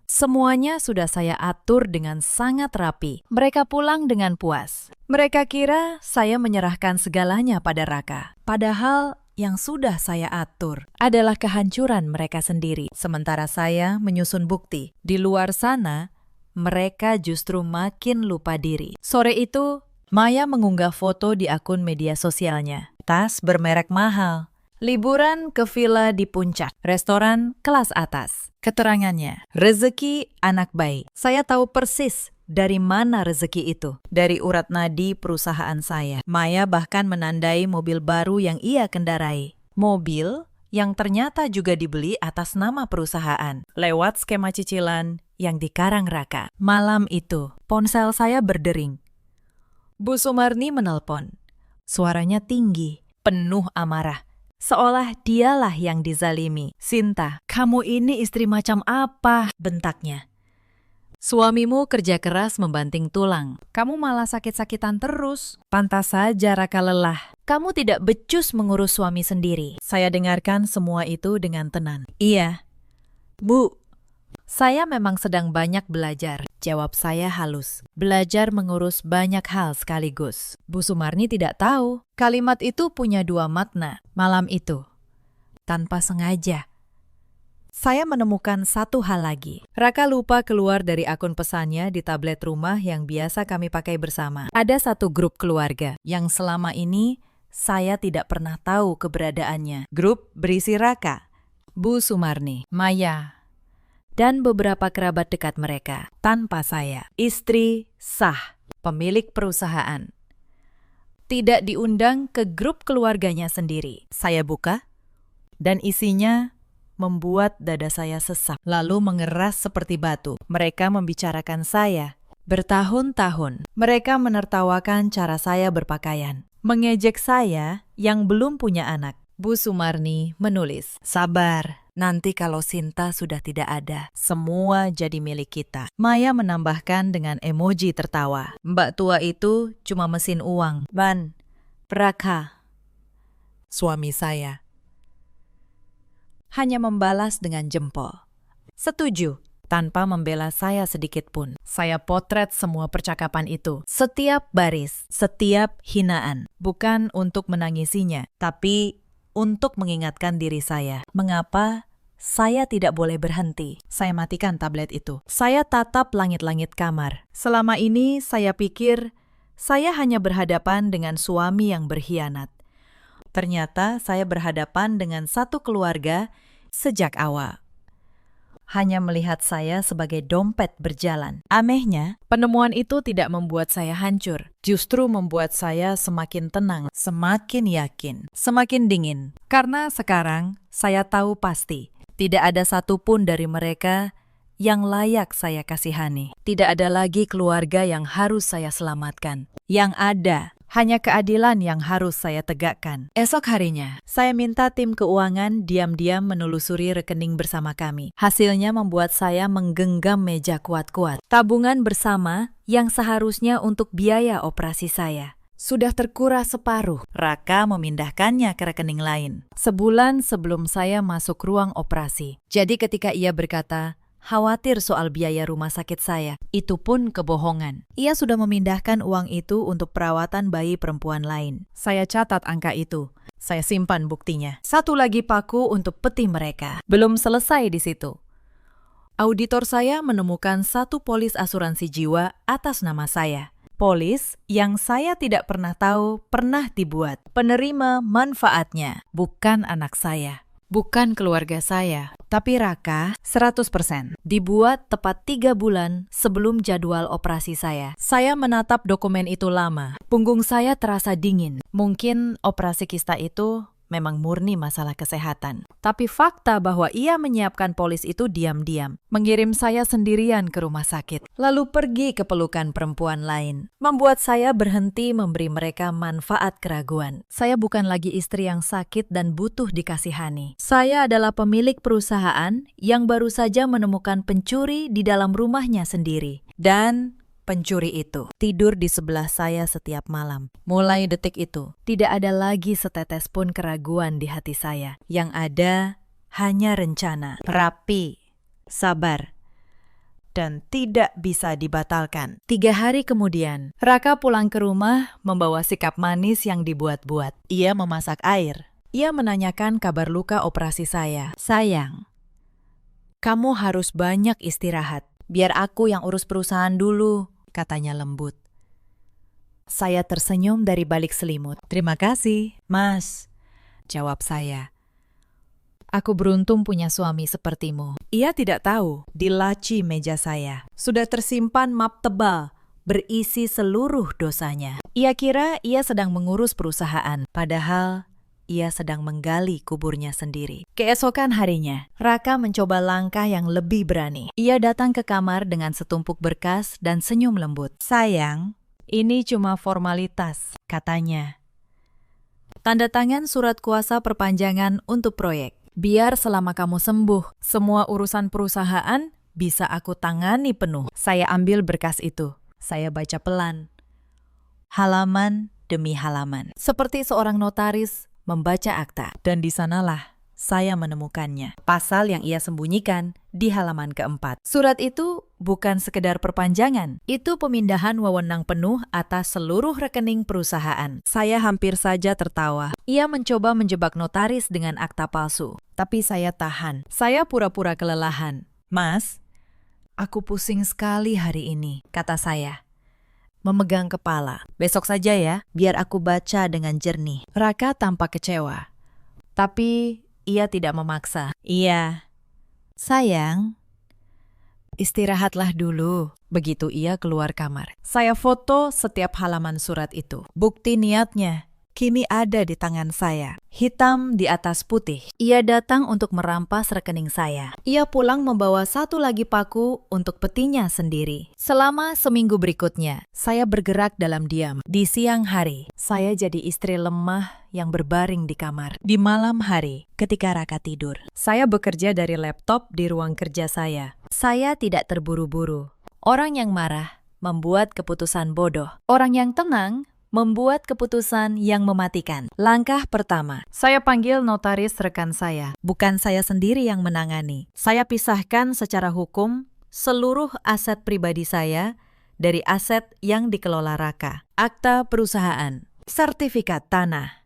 Semuanya sudah saya atur dengan sangat rapi. Mereka pulang dengan puas. Mereka kira saya menyerahkan segalanya pada Raka. Padahal yang sudah saya atur adalah kehancuran mereka sendiri. Sementara saya menyusun bukti. Di luar sana, mereka justru makin lupa diri. Sore itu, Maya mengunggah foto di akun media sosialnya. Tas bermerek mahal. Liburan ke villa di puncak, restoran kelas atas. Keterangannya, rezeki anak baik. Saya tahu persis dari mana rezeki itu. Dari urat nadi perusahaan saya. Maya bahkan menandai mobil baru yang ia kendarai. Mobil yang ternyata juga dibeli atas nama perusahaan lewat skema cicilan yang dikarang Raka. Malam itu, ponsel saya berdering. Bu Sumarni menelpon. Suaranya tinggi, penuh amarah. Seolah dialah yang dizalimi. "Sinta, kamu ini istri macam apa?" bentaknya. "Suamimu kerja keras membanting tulang. Kamu malah sakit-sakitan terus. Pantas saja Raka lelah. Kamu tidak becus mengurus suami sendiri." Saya dengarkan semua itu dengan tenang. "Iya, Bu. Saya memang sedang banyak belajar," jawab saya halus. "Belajar mengurus banyak hal sekaligus." Bu Sumarni tidak tahu. Kalimat itu punya dua makna. Malam itu, tanpa sengaja, saya menemukan satu hal lagi. Raka lupa keluar dari akun pesannya di tablet rumah yang biasa kami pakai bersama. Ada satu grup keluarga yang selama ini saya tidak pernah tahu keberadaannya. Grup berisi Raka, Bu Sumarni, Maya, dan beberapa kerabat dekat mereka. Tanpa saya, istri sah, pemilik perusahaan, tidak diundang ke grup keluarganya sendiri. Saya buka, dan isinya membuat dada saya sesak, lalu mengeras seperti batu. Mereka membicarakan saya bertahun-tahun. Mereka menertawakan cara saya berpakaian, mengejek saya yang belum punya anak. Bu Sumarni menulis, "Sabar, nanti kalau Sinta sudah tidak ada, semua jadi milik kita." Maya menambahkan dengan emoji tertawa, "Mbak tua itu cuma mesin uang." "Ban, Raka," suami saya, hanya membalas dengan jempol. "Setuju," tanpa membela saya sedikit pun. Saya potret semua percakapan itu. Setiap baris, setiap hinaan. Bukan untuk menangisinya, tapi untuk mengingatkan diri saya. Mengapa saya tidak boleh berhenti? Saya matikan tablet itu. Saya tatap langit-langit kamar. Selama ini saya pikir saya hanya berhadapan dengan suami yang berkhianat. Ternyata saya berhadapan dengan satu keluarga sejak awal. Hanya melihat saya sebagai dompet berjalan. Anehnya, penemuan itu tidak membuat saya hancur. Justru membuat saya semakin tenang, semakin yakin, semakin dingin. Karena sekarang saya tahu pasti, tidak ada satupun dari mereka yang layak saya kasihani. Tidak ada lagi keluarga yang harus saya selamatkan. Yang ada hanya keadilan yang harus saya tegakkan. Esok harinya, saya minta tim keuangan diam-diam menelusuri rekening bersama kami. Hasilnya membuat saya menggenggam meja kuat-kuat. Tabungan bersama yang seharusnya untuk biaya operasi saya sudah terkuras separuh. Raka memindahkannya ke rekening lain sebulan sebelum saya masuk ruang operasi. Jadi ketika ia berkata, khawatir soal biaya rumah sakit saya, itu pun kebohongan. Ia sudah memindahkan uang itu untuk perawatan bayi perempuan lain. Saya catat angka itu. Saya simpan buktinya. Satu lagi paku untuk peti mereka. Belum selesai di situ. Auditor saya menemukan satu polis asuransi jiwa atas nama saya. Polis yang saya tidak pernah tahu pernah dibuat. Penerima manfaatnya bukan anak saya, bukan keluarga saya, tapi Raka 100%. Dibuat tepat 3 bulan sebelum jadwal operasi saya. Saya menatap dokumen itu lama. Punggung saya terasa dingin. Mungkin operasi kista itu memang murni masalah kesehatan. Tapi fakta bahwa ia menyiapkan polis itu diam-diam, mengirim saya sendirian ke rumah sakit, lalu pergi ke pelukan perempuan lain, membuat saya berhenti memberi mereka manfaat keraguan. Saya bukan lagi istri yang sakit dan butuh dikasihani. Saya adalah pemilik perusahaan yang baru saja menemukan pencuri di dalam rumahnya sendiri. Dan pencuri itu tidur di sebelah saya setiap malam. Mulai detik itu, tidak ada lagi setetes pun keraguan di hati saya. Yang ada hanya rencana, rapi, sabar, dan tidak bisa dibatalkan. 3 hari kemudian, Raka pulang ke rumah membawa sikap manis yang dibuat-buat. Ia memasak air. Ia menanyakan kabar luka operasi saya. "Sayang, kamu harus banyak istirahat. Biar aku yang urus perusahaan dulu," katanya lembut. Saya tersenyum dari balik selimut. "Terima kasih, Mas," jawab saya. "Aku beruntung punya suami sepertimu." Ia tidak tahu, di laci meja saya sudah tersimpan map tebal berisi seluruh dosanya. Ia kira ia sedang mengurus perusahaan, padahal ia sedang menggali kuburnya sendiri. Keesokan harinya, Raka mencoba langkah yang lebih berani. Ia datang ke kamar dengan setumpuk berkas dan senyum lembut. "Sayang, ini cuma formalitas," katanya. "Tanda tangan surat kuasa perpanjangan untuk proyek. Biar selama kamu sembuh, semua urusan perusahaan bisa aku tangani penuh." Saya ambil berkas itu. Saya baca pelan. Halaman demi halaman. Seperti seorang notaris membaca akta. Dan di sanalah saya menemukannya. Pasal yang ia sembunyikan di halaman keempat. Surat itu bukan sekedar perpanjangan. Itu pemindahan wewenang penuh atas seluruh rekening perusahaan. Saya hampir saja tertawa. Ia mencoba menjebak notaris dengan akta palsu. Tapi saya tahan. Saya pura-pura kelelahan. "Mas, aku pusing sekali hari ini," kata saya, memegang kepala. "Besok saja ya, biar aku baca dengan jernih." Raka tampak kecewa. Tapi ia tidak memaksa. "Iya, sayang, istirahatlah dulu." Begitu ia keluar kamar. Saya foto setiap halaman surat itu. Bukti niatnya kini ada di tangan saya, hitam di atas putih. Ia datang untuk merampas rekening saya. Ia pulang membawa satu lagi paku untuk petinya sendiri. Selama seminggu berikutnya, saya bergerak dalam diam. Di siang hari, saya jadi istri lemah yang berbaring di kamar. Di malam hari, ketika Raka tidur, saya bekerja dari laptop di ruang kerja saya. Saya tidak terburu-buru. Orang yang marah membuat keputusan bodoh. Orang yang tenang membuat keputusan yang mematikan. Langkah pertama, saya panggil notaris rekan saya. Bukan saya sendiri yang menangani. Saya pisahkan secara hukum seluruh aset pribadi saya dari aset yang dikelola Raka. Akta perusahaan, sertifikat tanah,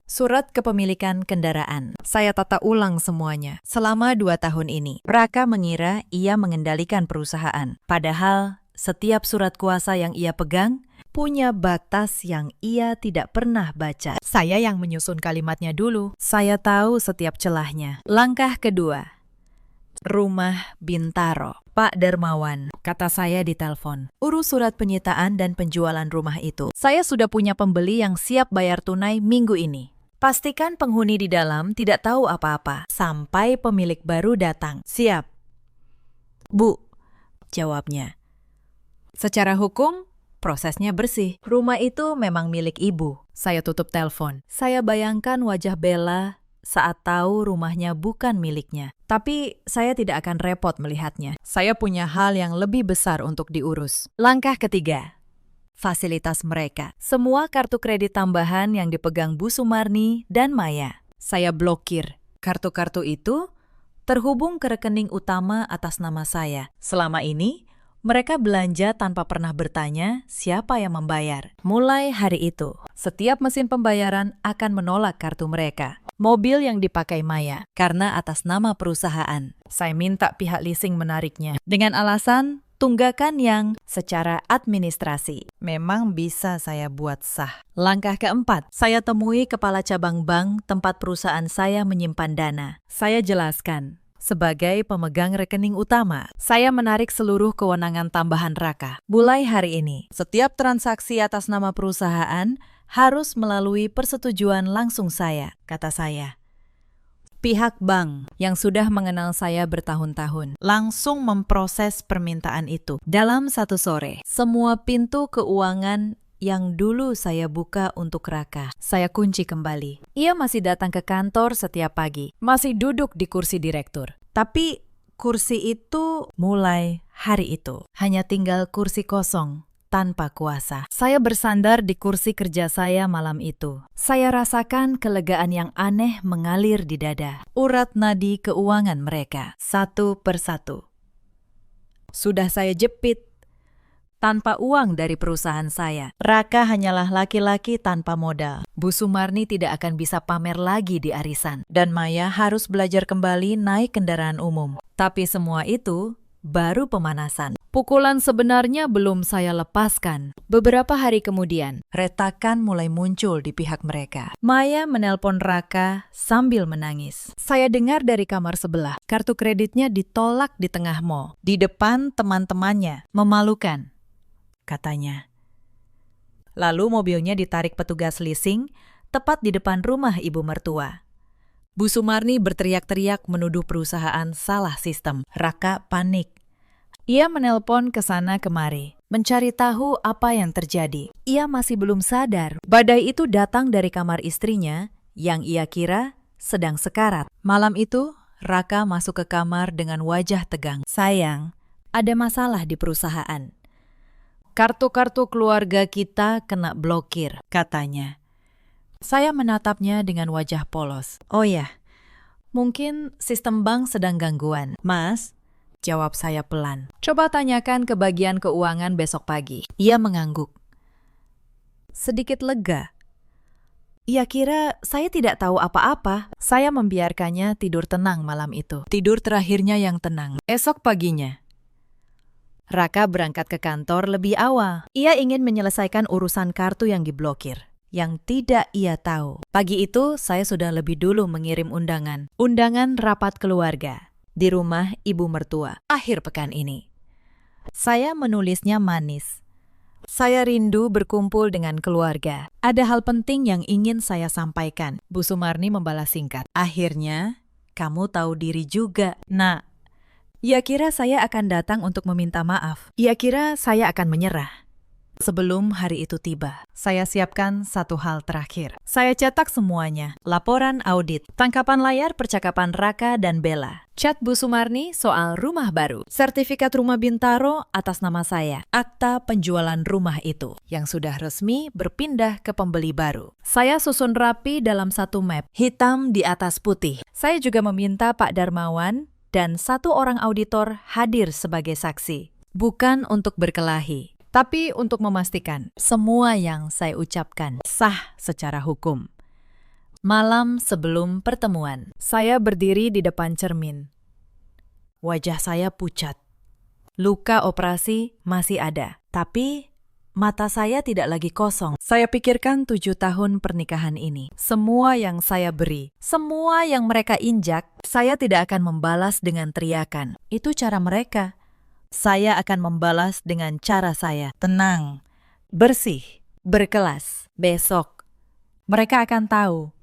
surat kepemilikan kendaraan. Saya tata ulang semuanya. Selama 2 tahun ini, Raka mengira ia mengendalikan perusahaan. Padahal setiap surat kuasa yang ia pegang punya batas yang ia tidak pernah baca. Saya yang menyusun kalimatnya dulu. Saya tahu setiap celahnya. Langkah kedua, rumah Bintaro. "Pak Darmawan," kata saya di telepon, "urus surat penyitaan dan penjualan rumah itu. Saya sudah punya pembeli yang siap bayar tunai minggu ini. Pastikan penghuni di dalam tidak tahu apa-apa sampai pemilik baru datang." "Siap, Bu," jawabnya. Secara hukum, prosesnya bersih. Rumah itu memang milik ibu. Saya tutup telepon. Saya bayangkan wajah Bella saat tahu rumahnya bukan miliknya. Tapi saya tidak akan repot melihatnya. Saya punya hal yang lebih besar untuk diurus. Langkah ketiga, fasilitas mereka. Semua kartu kredit tambahan yang dipegang Bu Sumarni dan Maya, saya blokir. Kartu-kartu itu terhubung ke rekening utama atas nama saya. Selama ini, mereka belanja tanpa pernah bertanya siapa yang membayar. Mulai hari itu, setiap mesin pembayaran akan menolak kartu mereka. Mobil yang dipakai Maya karena atas nama perusahaan. Saya minta pihak leasing menariknya dengan alasan tunggakan yang secara administrasi memang bisa saya buat sah. Langkah keempat, saya temui kepala cabang bank tempat perusahaan saya menyimpan dana. Saya jelaskan, sebagai pemegang rekening utama, saya menarik seluruh kewenangan tambahan Raka. Mulai hari ini, setiap transaksi atas nama perusahaan harus melalui persetujuan langsung saya, kata saya. Pihak bank yang sudah mengenal saya bertahun-tahun langsung memproses permintaan itu. Dalam satu sore, semua pintu keuangan yang dulu saya buka untuk Raka, saya kunci kembali. Ia masih datang ke kantor setiap pagi, masih duduk di kursi direktur. Tapi kursi itu mulai hari itu hanya tinggal kursi kosong tanpa kuasa. Saya bersandar di kursi kerja saya malam itu. Saya rasakan kelegaan yang aneh mengalir di dada. Urat nadi keuangan mereka satu persatu sudah saya jepit tanpa uang dari perusahaan saya. Raka hanyalah laki-laki tanpa modal. Bu Sumarni tidak akan bisa pamer lagi di arisan. Dan Maya harus belajar kembali naik kendaraan umum. Tapi semua itu baru pemanasan. Pukulan sebenarnya belum saya lepaskan. Beberapa hari kemudian, retakan mulai muncul di pihak mereka. Maya menelpon Raka sambil menangis. Saya dengar dari kamar sebelah, kartu kreditnya ditolak di tengah mall. Di depan teman-temannya. Memalukan, katanya. Lalu mobilnya ditarik petugas leasing tepat di depan rumah ibu mertua. Bu Sumarni berteriak-teriak menuduh perusahaan salah sistem. Raka panik. Ia menelpon ke sana kemari, mencari tahu apa yang terjadi. Ia masih belum sadar. Badai itu datang dari kamar istrinya yang ia kira sedang sekarat. Malam itu, Raka masuk ke kamar dengan wajah tegang. Sayang, ada masalah di perusahaan. Kartu-kartu keluarga kita kena blokir, katanya. Saya menatapnya dengan wajah polos. Oh ya, mungkin sistem bank sedang gangguan. Mas, jawab saya pelan. Coba tanyakan ke bagian keuangan besok pagi. Ia mengangguk. Sedikit lega. Ia kira saya tidak tahu apa-apa. Saya membiarkannya tidur tenang malam itu. Tidur terakhirnya yang tenang. Esok paginya, Raka berangkat ke kantor lebih awal. Ia ingin menyelesaikan urusan kartu yang diblokir, yang tidak ia tahu. Pagi itu, saya sudah lebih dulu mengirim undangan. Undangan rapat keluarga di rumah ibu mertua akhir pekan ini. Saya menulisnya manis. Saya rindu berkumpul dengan keluarga. Ada hal penting yang ingin saya sampaikan. Bu Sumarni membalas singkat. Akhirnya, kamu tahu diri juga, Nak. Ia kira saya akan datang untuk meminta maaf. Ia kira saya akan menyerah. Sebelum hari itu tiba, saya siapkan satu hal terakhir. Saya cetak semuanya. Laporan audit, tangkapan layar percakapan Raka dan Bella, chat Bu Sumarni soal rumah baru, sertifikat rumah Bintaro atas nama saya, akta penjualan rumah itu, yang sudah resmi berpindah ke pembeli baru. Saya susun rapi dalam satu map, hitam di atas putih. Saya juga meminta Pak Darmawan dan satu orang auditor hadir sebagai saksi. Bukan untuk berkelahi, tapi untuk memastikan semua yang saya ucapkan sah secara hukum. Malam sebelum pertemuan, saya berdiri di depan cermin. Wajah saya pucat. Luka operasi masih ada, tapi mata saya tidak lagi kosong. Saya pikirkan 7 tahun pernikahan ini. Semua yang saya beri, semua yang mereka injak, saya tidak akan membalas dengan teriakan. Itu cara mereka. Saya akan membalas dengan cara saya. Tenang, bersih, berkelas. Besok, mereka akan tahu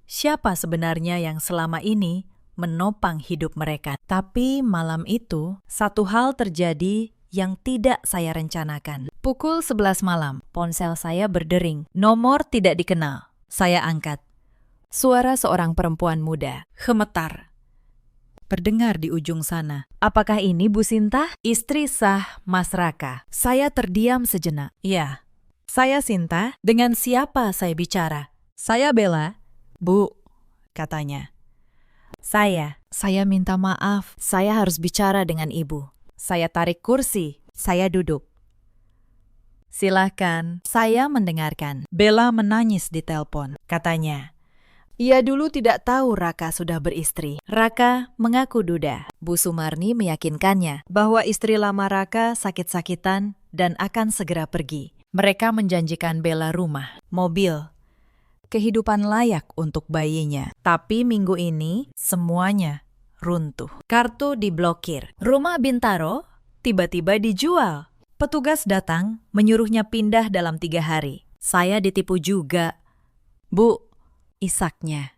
siapa sebenarnya yang selama ini menopang hidup mereka. Tapi malam itu, satu hal terjadi yang tidak saya rencanakan. Pukul 11 malam, ponsel saya berdering. Nomor tidak dikenal. Saya angkat. Suara seorang perempuan muda, gemetar, terdengar di ujung sana. Apakah ini Bu Sinta? Istri sah Mas Raka. Saya terdiam sejenak. Ya, saya Sinta. Dengan siapa saya bicara? Saya Bella. Bu, katanya. Saya minta maaf. Saya harus bicara dengan ibu. Saya tarik kursi. Saya duduk. Silahkan, saya mendengarkan. Bella menangis di telepon. Katanya, ia dulu tidak tahu Raka sudah beristri. Raka mengaku duda. Bu Sumarni meyakinkannya bahwa istri lama Raka sakit-sakitan dan akan segera pergi. Mereka menjanjikan Bella rumah, mobil, kehidupan layak untuk bayinya. Tapi minggu ini semuanya runtuh. Kartu diblokir. Rumah Bintaro tiba-tiba dijual. Petugas datang, menyuruhnya pindah dalam 3 hari. Saya ditipu juga. Bu, isaknya.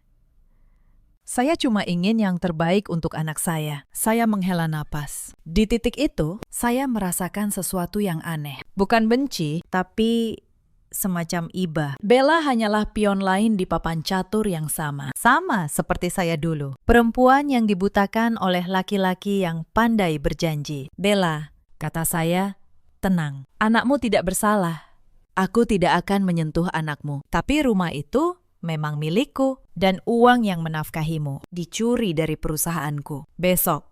Saya cuma ingin yang terbaik untuk anak saya. Saya menghela napas. Di titik itu, saya merasakan sesuatu yang aneh. Bukan benci, tapi semacam iba. Bella hanyalah pion lain di papan catur yang sama. Sama seperti saya dulu. Perempuan yang dibutakan oleh laki-laki yang pandai berjanji. Bella, kata saya, tenang. Anakmu tidak bersalah. Aku tidak akan menyentuh anakmu. Tapi rumah itu memang milikku. Dan uang yang menafkahimu dicuri dari perusahaanku. Besok,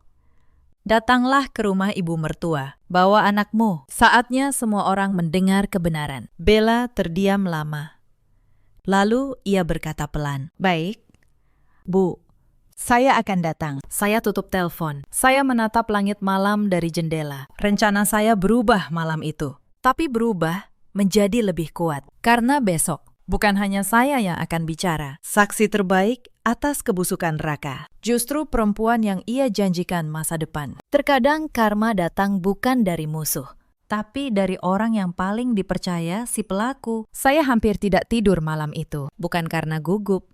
datanglah ke rumah ibu mertua. Bawa anakmu. Saatnya semua orang mendengar kebenaran. Bella terdiam lama. Lalu ia berkata pelan. Baik, Bu, saya akan datang. Saya tutup telepon. Saya menatap langit malam dari jendela. Rencana saya berubah malam itu. Tapi berubah menjadi lebih kuat. Karena besok, bukan hanya saya yang akan bicara. Saksi terbaik atas kebusukan Raka. Justru perempuan yang ia janjikan masa depan. Terkadang karma datang bukan dari musuh, tapi dari orang yang paling dipercaya, si pelaku. Saya hampir tidak tidur malam itu. Bukan karena gugup,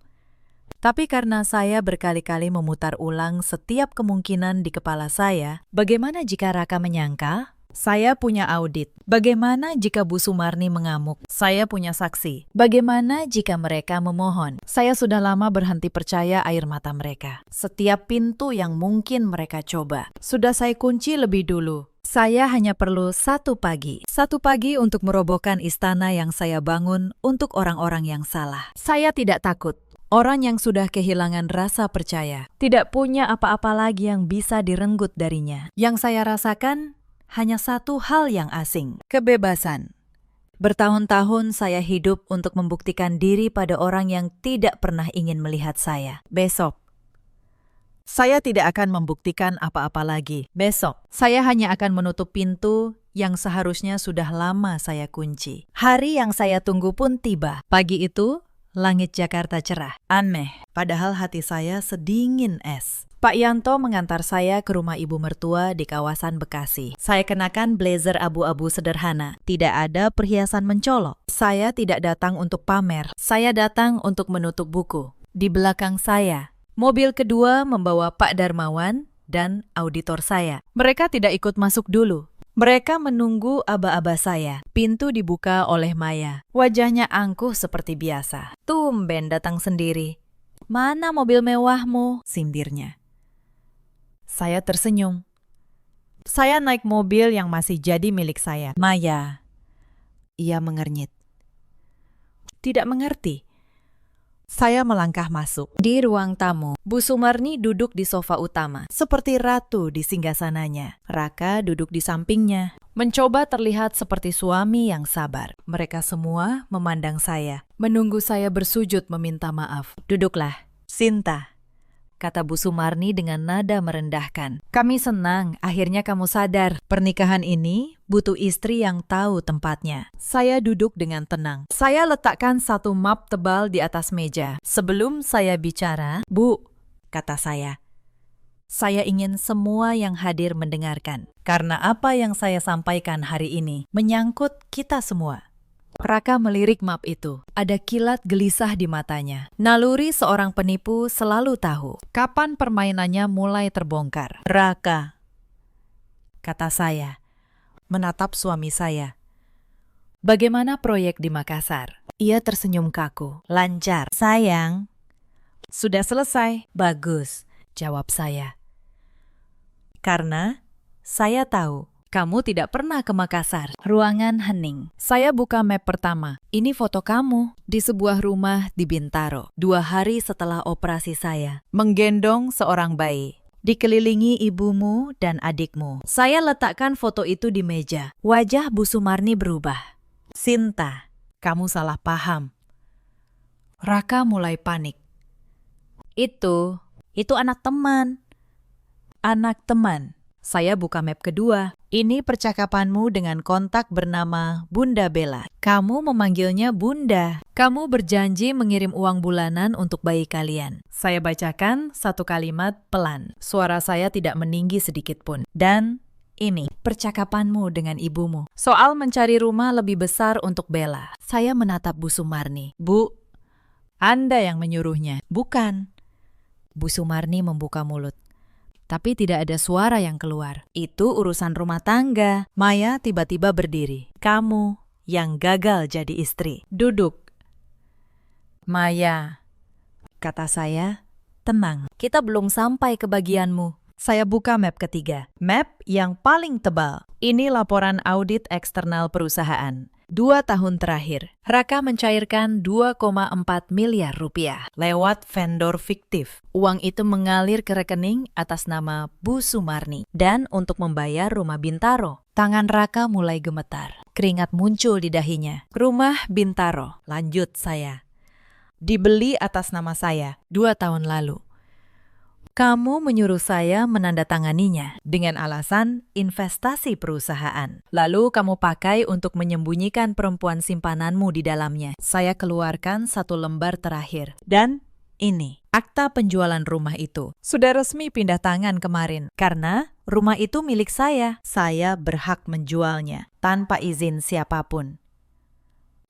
tapi karena saya berkali-kali memutar ulang setiap kemungkinan di kepala saya. Bagaimana jika Raka menyangka saya punya audit? Bagaimana jika Bu Sumarni mengamuk? Saya punya saksi. Bagaimana jika mereka memohon? Saya sudah lama berhenti percaya air mata mereka. Setiap pintu yang mungkin mereka coba, sudah saya kunci lebih dulu. Saya hanya perlu satu pagi untuk merobohkan istana yang saya bangun untuk orang-orang yang salah. Saya tidak takut. Orang yang sudah kehilangan rasa percaya, tidak punya apa-apa lagi yang bisa direnggut darinya. Yang saya rasakan hanya satu hal yang asing, kebebasan. Bertahun-tahun saya hidup untuk membuktikan diri pada orang yang tidak pernah ingin melihat saya. Besok, saya tidak akan membuktikan apa-apa lagi. Besok, saya hanya akan menutup pintu yang seharusnya sudah lama saya kunci. Hari yang saya tunggu pun tiba. Pagi itu, langit Jakarta cerah. Aneh, padahal hati saya sedingin es. Pak Yanto mengantar saya ke rumah ibu mertua di kawasan Bekasi. Saya kenakan blazer abu-abu sederhana. Tidak ada perhiasan mencolok. Saya tidak datang untuk pamer. Saya datang untuk menutup buku. Di belakang saya, mobil kedua membawa Pak Darmawan dan auditor saya. Mereka tidak ikut masuk dulu. Mereka menunggu aba-aba saya. Pintu dibuka oleh Maya. Wajahnya angkuh seperti biasa. Tumben datang sendiri. Mana mobil mewahmu? Sindirnya. Saya tersenyum. Saya naik mobil yang masih jadi milik saya. Maya. Ia mengernyit. Tidak mengerti. Saya melangkah masuk. Di ruang tamu, Bu Sumarni duduk di sofa utama, seperti ratu di singgasananya. Raka duduk di sampingnya, mencoba terlihat seperti suami yang sabar. Mereka semua memandang saya, menunggu saya bersujud meminta maaf. Duduklah, Sinta, kata Bu Sumarni dengan nada merendahkan. Kami senang akhirnya kamu sadar. Pernikahan ini butuh istri yang tahu tempatnya. Saya duduk dengan tenang. Saya letakkan satu map tebal di atas meja. Sebelum saya bicara, Bu, kata saya ingin semua yang hadir mendengarkan. Karena apa yang saya sampaikan hari ini menyangkut kita semua. Raka melirik map itu. Ada kilat gelisah di matanya. Naluri seorang penipu selalu tahu kapan permainannya mulai terbongkar. Raka, kata saya, menatap suami saya. Bagaimana proyek di Makassar? Ia tersenyum kaku. Lancar. Sayang, sudah selesai. Bagus, jawab saya. Karena saya tahu kamu tidak pernah ke Makassar. Ruangan hening. Saya buka map pertama. Ini foto kamu di sebuah rumah di Bintaro. 2 hari setelah operasi saya. Menggendong seorang bayi. Dikelilingi ibumu dan adikmu. Saya letakkan foto itu di meja. Wajah Bu Sumarni berubah. Sinta, kamu salah paham. Raka mulai panik. Itu anak teman. Anak teman. Saya buka map kedua. Ini percakapanmu dengan kontak bernama Bunda Bella. Kamu memanggilnya Bunda. Kamu berjanji mengirim uang bulanan untuk bayi kalian. Saya bacakan satu kalimat pelan. Suara saya tidak meninggi sedikit pun. Dan ini percakapanmu dengan ibumu. Soal mencari rumah lebih besar untuk Bella. Saya menatap Bu Sumarni. Bu, Anda yang menyuruhnya. Bukan. Bu Sumarni membuka mulut. Tapi tidak ada suara yang keluar. Itu urusan rumah tangga. Maya tiba-tiba berdiri. Kamu yang gagal jadi istri. Duduk. Maya, kata saya, tenang. Kita belum sampai ke bagianmu. Saya buka map ketiga. Map yang paling tebal. Ini laporan audit eksternal perusahaan. 2 tahun terakhir, Raka mencairkan 2,4 miliar rupiah lewat vendor fiktif. Uang itu mengalir ke rekening atas nama Bu Sumarni dan untuk membayar rumah Bintaro. Tangan Raka mulai gemetar. Keringat muncul di dahinya. Rumah Bintaro, lanjut saya, dibeli atas nama saya 2 tahun lalu. Kamu menyuruh saya menandatanganinya dengan alasan investasi perusahaan. Lalu kamu pakai untuk menyembunyikan perempuan simpananmu di dalamnya. Saya keluarkan 1 lembar terakhir. Dan ini, akta penjualan rumah itu. Sudah resmi pindah tangan kemarin. Karena rumah itu milik saya. Saya berhak menjualnya. tanpa izin siapapun.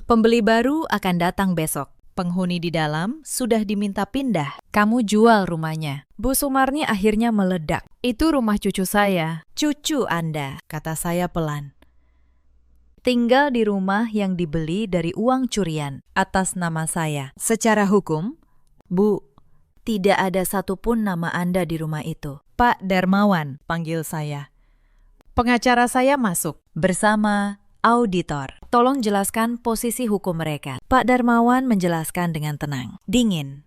Pembeli baru akan datang besok. Penghuni di dalam sudah diminta pindah. Kamu jual rumahnya. Bu Sumarni akhirnya meledak. Itu rumah cucu saya. Cucu Anda, kata saya pelan. Tinggal di rumah yang dibeli dari uang curian atas nama saya. Secara hukum, Bu, tidak ada satupun nama Anda di rumah itu. Pak Darmawan, panggil saya. Pengacara saya masuk bersama auditor. Tolong jelaskan posisi hukum mereka. Pak Darmawan menjelaskan dengan tenang, dingin,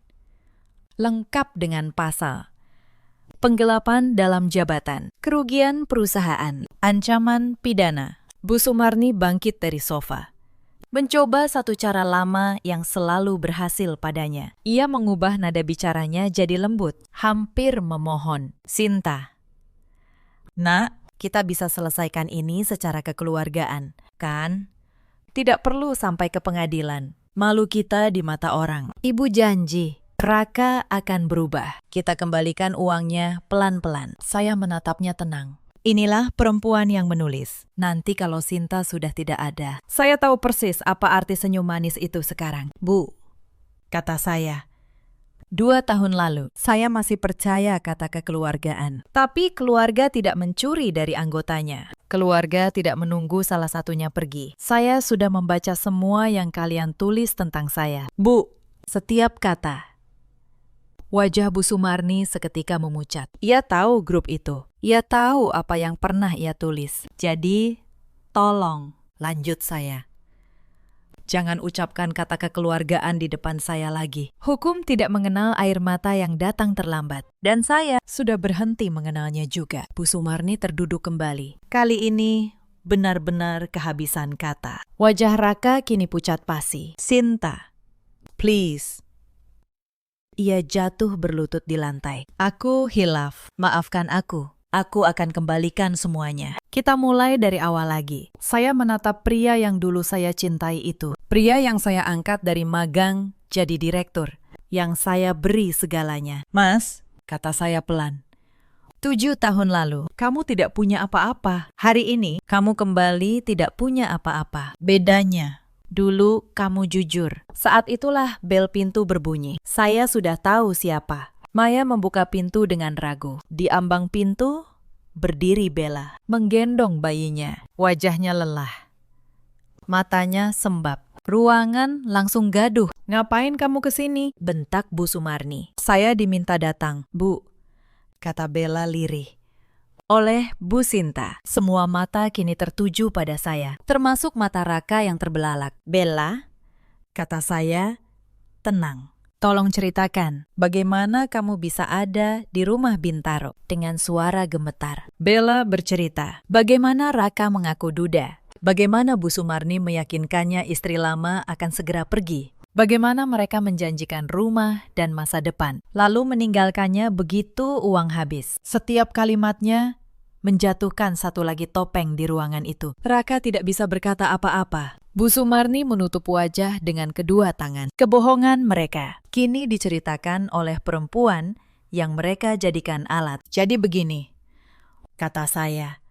lengkap dengan pasal. Penggelapan dalam jabatan, kerugian perusahaan, ancaman pidana. Bu Sumarni bangkit dari sofa. Mencoba satu cara lama yang selalu berhasil padanya. Ia mengubah nada bicaranya jadi lembut, hampir memohon. Sinta. Nak, kita bisa selesaikan ini secara kekeluargaan, kan? Tidak perlu sampai ke pengadilan. Malu kita di mata orang. Ibu janji, Raka akan berubah. Kita kembalikan uangnya pelan-pelan. Saya menatapnya tenang. Inilah perempuan yang menulis. Nanti kalau Sinta sudah tidak ada. Saya tahu persis apa arti senyum manis itu sekarang. Bu, kata saya. 2 tahun lalu, saya masih percaya kata kekeluargaan. Tapi keluarga tidak mencuri dari anggotanya. Keluarga tidak menunggu salah satunya pergi. Saya sudah membaca semua yang kalian tulis tentang saya. Bu, setiap kata. Wajah Bu Sumarni seketika memucat. Ia tahu grup itu. Ia tahu apa yang pernah ia tulis. Jadi, tolong, lanjut saya. Jangan ucapkan kata kekeluargaan di depan saya lagi. Hukum tidak mengenal air mata yang datang terlambat. Dan saya sudah berhenti mengenalnya juga. Bu Sumarni terduduk kembali. Kali ini benar-benar kehabisan kata. Wajah Raka kini pucat pasi. Sinta, please. Ia jatuh berlutut di lantai. Aku hilaf. Maafkan aku. Aku akan kembalikan semuanya. Kita mulai dari awal lagi. Saya menatap pria yang dulu saya cintai itu. Pria yang saya angkat dari magang jadi direktur. Yang saya beri segalanya. Mas, kata saya pelan. 7 tahun lalu, kamu tidak punya apa-apa. Hari ini, kamu kembali tidak punya apa-apa. Bedanya, dulu kamu jujur. Saat itulah bel pintu berbunyi. Saya sudah tahu siapa. Maya membuka pintu dengan ragu. Di ambang pintu, berdiri Bella, menggendong bayinya. Wajahnya lelah. Matanya sembab. Ruangan langsung gaduh. Ngapain kamu kesini? Bentak Bu Sumarni. Saya diminta datang, Bu, kata Bella lirih. Oleh Bu Sinta, semua mata kini tertuju pada saya, termasuk mata Raka yang terbelalak. Bella, kata saya, tenang. Tolong ceritakan, bagaimana kamu bisa ada di rumah Bintaro? Dengan suara gemetar. Bella bercerita, bagaimana Raka mengaku duda. Bagaimana Bu Sumarni meyakinkannya istri lama akan segera pergi. Bagaimana mereka menjanjikan rumah dan masa depan. Lalu meninggalkannya begitu uang habis. Setiap kalimatnya menjatuhkan satu lagi topeng di ruangan itu. Raka tidak bisa berkata apa-apa. Bu Sumarni menutup wajah dengan kedua tangan. Kebohongan mereka kini diceritakan oleh perempuan yang mereka jadikan alat. Jadi begini, kata saya.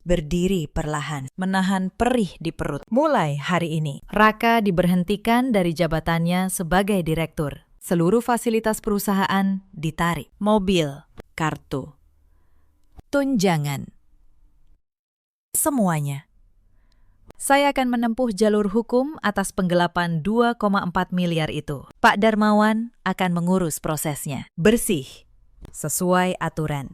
Berdiri perlahan, menahan perih di perut. Mulai hari ini, Raka diberhentikan dari jabatannya sebagai direktur. Seluruh fasilitas perusahaan ditarik. Mobil, kartu, tunjangan. Semuanya. Saya akan menempuh jalur hukum atas penggelapan 2,4 miliar itu. Pak Darmawan akan mengurus prosesnya. Bersih, sesuai aturan.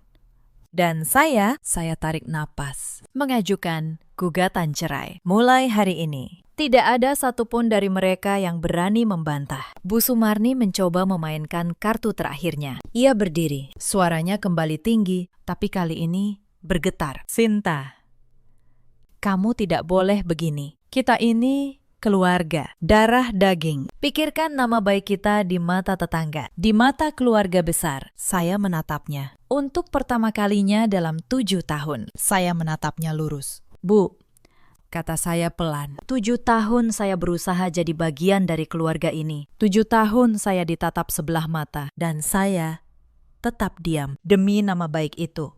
Dan saya tarik napas, mengajukan gugatan cerai. Mulai hari ini, tidak ada satupun dari mereka yang berani membantah. Bu Sumarni mencoba memainkan kartu terakhirnya. Ia berdiri, suaranya kembali tinggi, tapi kali ini bergetar. Sinta, kamu tidak boleh begini. Kita ini keluarga, darah daging. Pikirkan nama baik kita di mata tetangga, di mata keluarga besar. Saya menatapnya. Untuk pertama kalinya dalam 7 tahun, saya menatapnya lurus. Bu, kata saya pelan, 7 tahun saya berusaha jadi bagian dari keluarga ini. 7 tahun saya ditatap sebelah mata, dan saya tetap diam demi nama baik itu.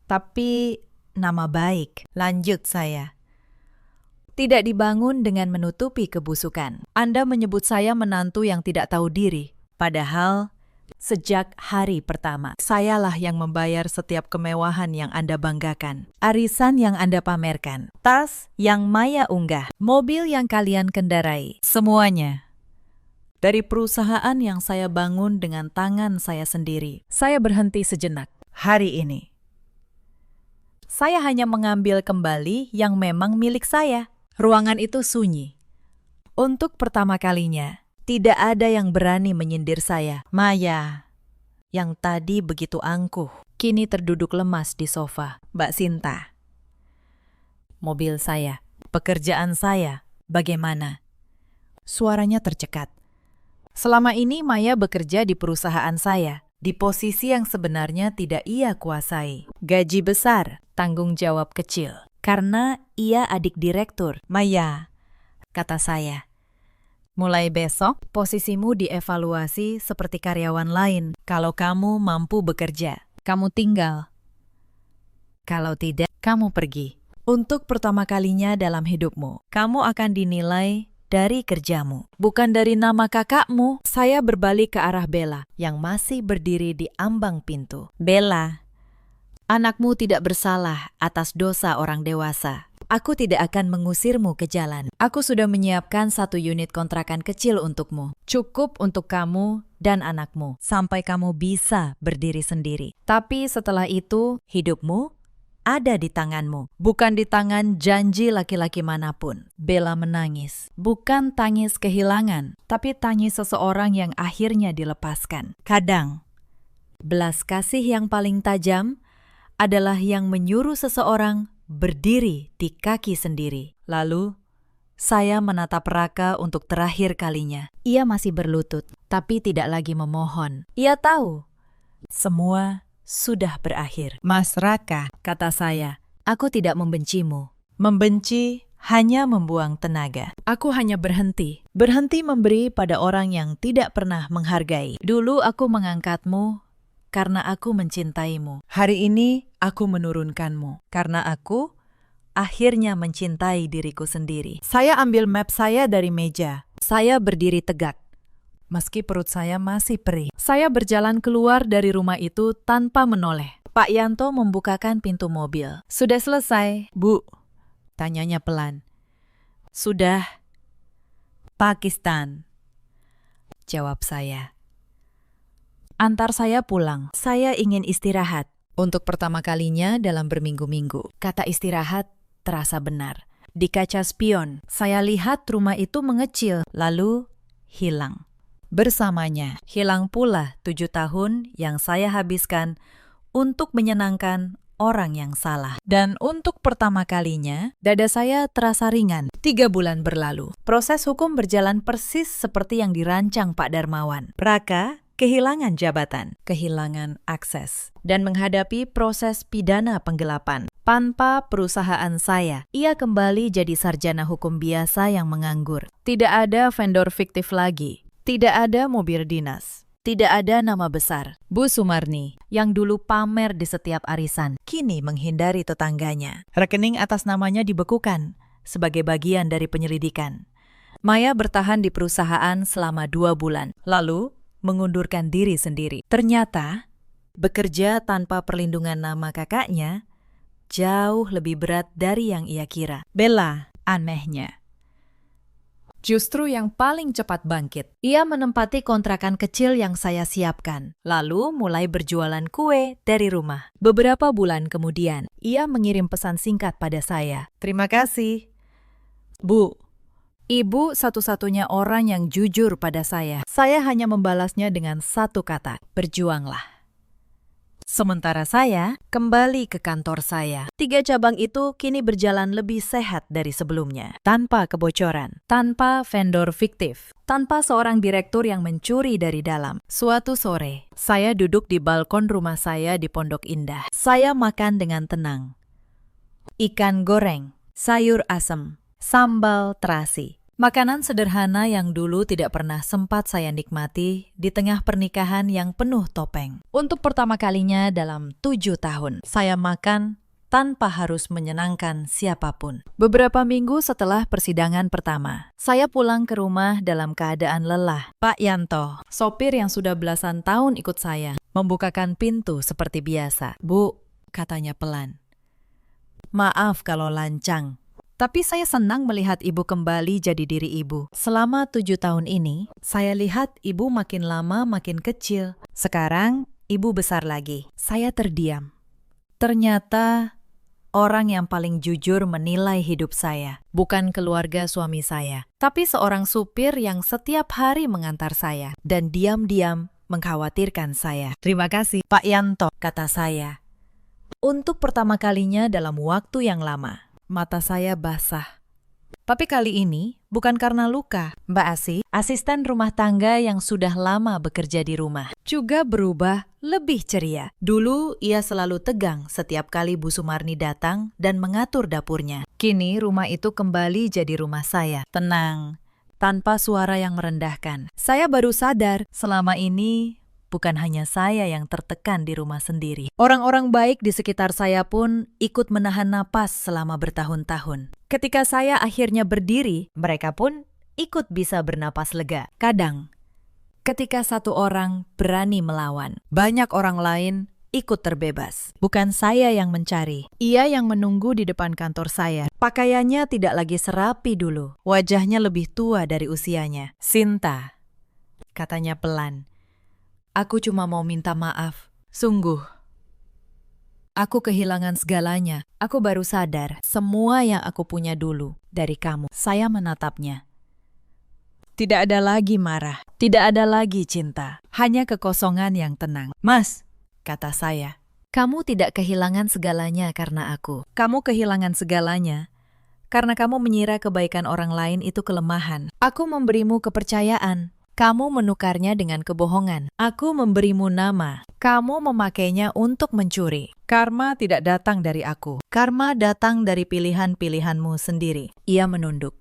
Tapi nama baik, lanjut saya. tidak dibangun dengan menutupi kebusukan. Anda menyebut saya menantu yang tidak tahu diri, padahal sejak hari pertama, sayalah yang membayar setiap kemewahan yang Anda banggakan. Arisan yang Anda pamerkan, tas yang Maya unggah, mobil yang kalian kendarai, semuanya dari perusahaan yang saya bangun dengan tangan saya sendiri. Saya berhenti sejenak. Hari ini, saya hanya mengambil kembali yang memang milik saya. Ruangan itu sunyi. Untuk pertama kalinya, tidak ada yang berani menyindir saya. Maya, yang tadi begitu angkuh, kini terduduk lemas di sofa. Mbak Sinta, mobil saya, pekerjaan saya, bagaimana? Suaranya tercekat. Selama ini Maya bekerja di perusahaan saya, di posisi yang sebenarnya tidak ia kuasai. Gaji besar, tanggung jawab kecil. Karena ia adik direktur. Maya, kata saya, mulai besok, posisimu dievaluasi seperti karyawan lain. Kalau kamu mampu bekerja, kamu tinggal. Kalau tidak, kamu pergi. Untuk pertama kalinya dalam hidupmu, kamu akan dinilai dari kerjamu, bukan dari nama kakakmu. Saya berbalik ke arah Bella, yang masih berdiri di ambang pintu. Bella, anakmu tidak bersalah atas dosa orang dewasa. Aku tidak akan mengusirmu ke jalan. Aku sudah menyiapkan 1 unit kontrakan kecil untukmu. Cukup untuk kamu dan anakmu, sampai kamu bisa berdiri sendiri. Tapi setelah itu, hidupmu ada di tanganmu, bukan di tangan janji laki-laki manapun. Bella menangis. Bukan tangis kehilangan, tapi tangis seseorang yang akhirnya dilepaskan. Kadang, belas kasih yang paling tajam adalah yang menyuruh seseorang berdiri di kaki sendiri. Lalu, saya menatap Raka untuk terakhir kalinya. Ia masih berlutut, tapi tidak lagi memohon. Ia tahu, semua sudah berakhir. Mas Raka, kata saya, aku tidak membencimu. Membenci hanya membuang tenaga. Aku hanya berhenti. Berhenti memberi pada orang yang tidak pernah menghargai. Dulu aku mengangkatmu karena aku mencintaimu. Hari ini aku menurunkanmu karena aku akhirnya mencintai diriku sendiri. Saya ambil map saya dari meja. Saya berdiri tegak. Meski perut saya masih perih, saya berjalan keluar dari rumah itu tanpa menoleh. Pak Yanto membukakan pintu mobil. Sudah selesai, Bu? Tanyanya pelan. Sudah. Pakistan, jawab saya. Antar saya pulang. Saya ingin istirahat. Untuk pertama kalinya dalam berminggu-minggu. Kata istirahat terasa benar. Di kaca spion, saya lihat rumah itu mengecil, lalu hilang. Bersamanya, hilang pula 7 tahun yang saya habiskan untuk menyenangkan orang yang salah. Dan untuk pertama kalinya, dada saya terasa ringan. 3 bulan berlalu. Proses hukum berjalan persis seperti yang dirancang Pak Darmawan. Raka kehilangan jabatan, kehilangan akses, dan menghadapi proses pidana penggelapan. Tanpa perusahaan saya, ia kembali jadi sarjana hukum biasa yang menganggur. Tidak ada vendor fiktif lagi. Tidak ada mobil dinas. Tidak ada nama besar. Bu Sumarni, yang dulu pamer di setiap arisan, kini menghindari tetangganya. Rekening atas namanya dibekukan sebagai bagian dari penyelidikan. Maya bertahan di perusahaan selama 2 bulan, lalu mengundurkan diri sendiri. Ternyata, bekerja tanpa perlindungan nama kakaknya jauh lebih berat dari yang ia kira. Bella, anehnya, justru yang paling cepat bangkit. Ia menempati kontrakan kecil yang saya siapkan, lalu mulai berjualan kue dari rumah. Beberapa bulan kemudian, ia mengirim pesan singkat pada saya. Terima kasih, Bu. Ibu satu-satunya orang yang jujur pada saya. Saya hanya membalasnya dengan 1 kata, berjuanglah. Sementara saya kembali ke kantor saya. 3 cabang itu kini berjalan lebih sehat dari sebelumnya. Tanpa kebocoran, tanpa vendor fiktif, tanpa seorang direktur yang mencuri dari dalam. Suatu sore, saya duduk di balkon rumah saya di Pondok Indah. Saya makan dengan tenang. Ikan goreng, sayur asem, sambal terasi. Makanan sederhana yang dulu tidak pernah sempat saya nikmati di tengah pernikahan yang penuh topeng. Untuk pertama kalinya dalam 7 tahun, saya makan tanpa harus menyenangkan siapapun. Beberapa minggu setelah persidangan pertama, saya pulang ke rumah dalam keadaan lelah. Pak Yanto, sopir yang sudah belasan tahun ikut saya, membukakan pintu seperti biasa. Bu, katanya pelan. Maaf kalau lancang. Tapi saya senang melihat ibu kembali jadi diri ibu. Selama 7 tahun ini, saya lihat ibu makin lama makin kecil. Sekarang, ibu besar lagi. Saya terdiam. Ternyata, orang yang paling jujur menilai hidup saya. Bukan keluarga suami saya, tapi seorang supir yang setiap hari mengantar saya. Dan diam-diam mengkhawatirkan saya. Terima kasih, Pak Yanto, kata saya. Untuk pertama kalinya dalam waktu yang lama. Mata saya basah. Tapi kali ini bukan karena luka. Mbak Asi, asisten rumah tangga yang sudah lama bekerja di rumah, juga berubah lebih ceria. Dulu ia selalu tegang setiap kali Bu Sumarni datang dan mengatur dapurnya. Kini rumah itu kembali jadi rumah saya. Tenang, tanpa suara yang merendahkan. Saya baru sadar selama ini bukan hanya saya yang tertekan di rumah sendiri. Orang-orang baik di sekitar saya pun ikut menahan napas selama bertahun-tahun. Ketika saya akhirnya berdiri, mereka pun ikut bisa bernapas lega. Kadang, ketika satu orang berani melawan, banyak orang lain ikut terbebas. Bukan saya yang mencari. Ia yang menunggu di depan kantor saya. Pakaiannya tidak lagi serapi dulu. Wajahnya lebih tua dari usianya. Sinta, katanya pelan. Aku cuma mau minta maaf. Sungguh. Aku kehilangan segalanya. Aku baru sadar semua yang aku punya dulu dari kamu. Saya menatapnya. Tidak ada lagi marah. Tidak ada lagi cinta. Hanya kekosongan yang tenang. Mas, kata saya. Kamu tidak kehilangan segalanya karena aku. Kamu kehilangan segalanya karena kamu mengira kebaikan orang lain itu kelemahan. Aku memberimu kepercayaan. Kamu menukarnya dengan kebohongan. Aku memberimu nama. Kamu memakainya untuk mencuri. Karma tidak datang dari aku. Karma datang dari pilihan-pilihanmu sendiri. Ia menunduk.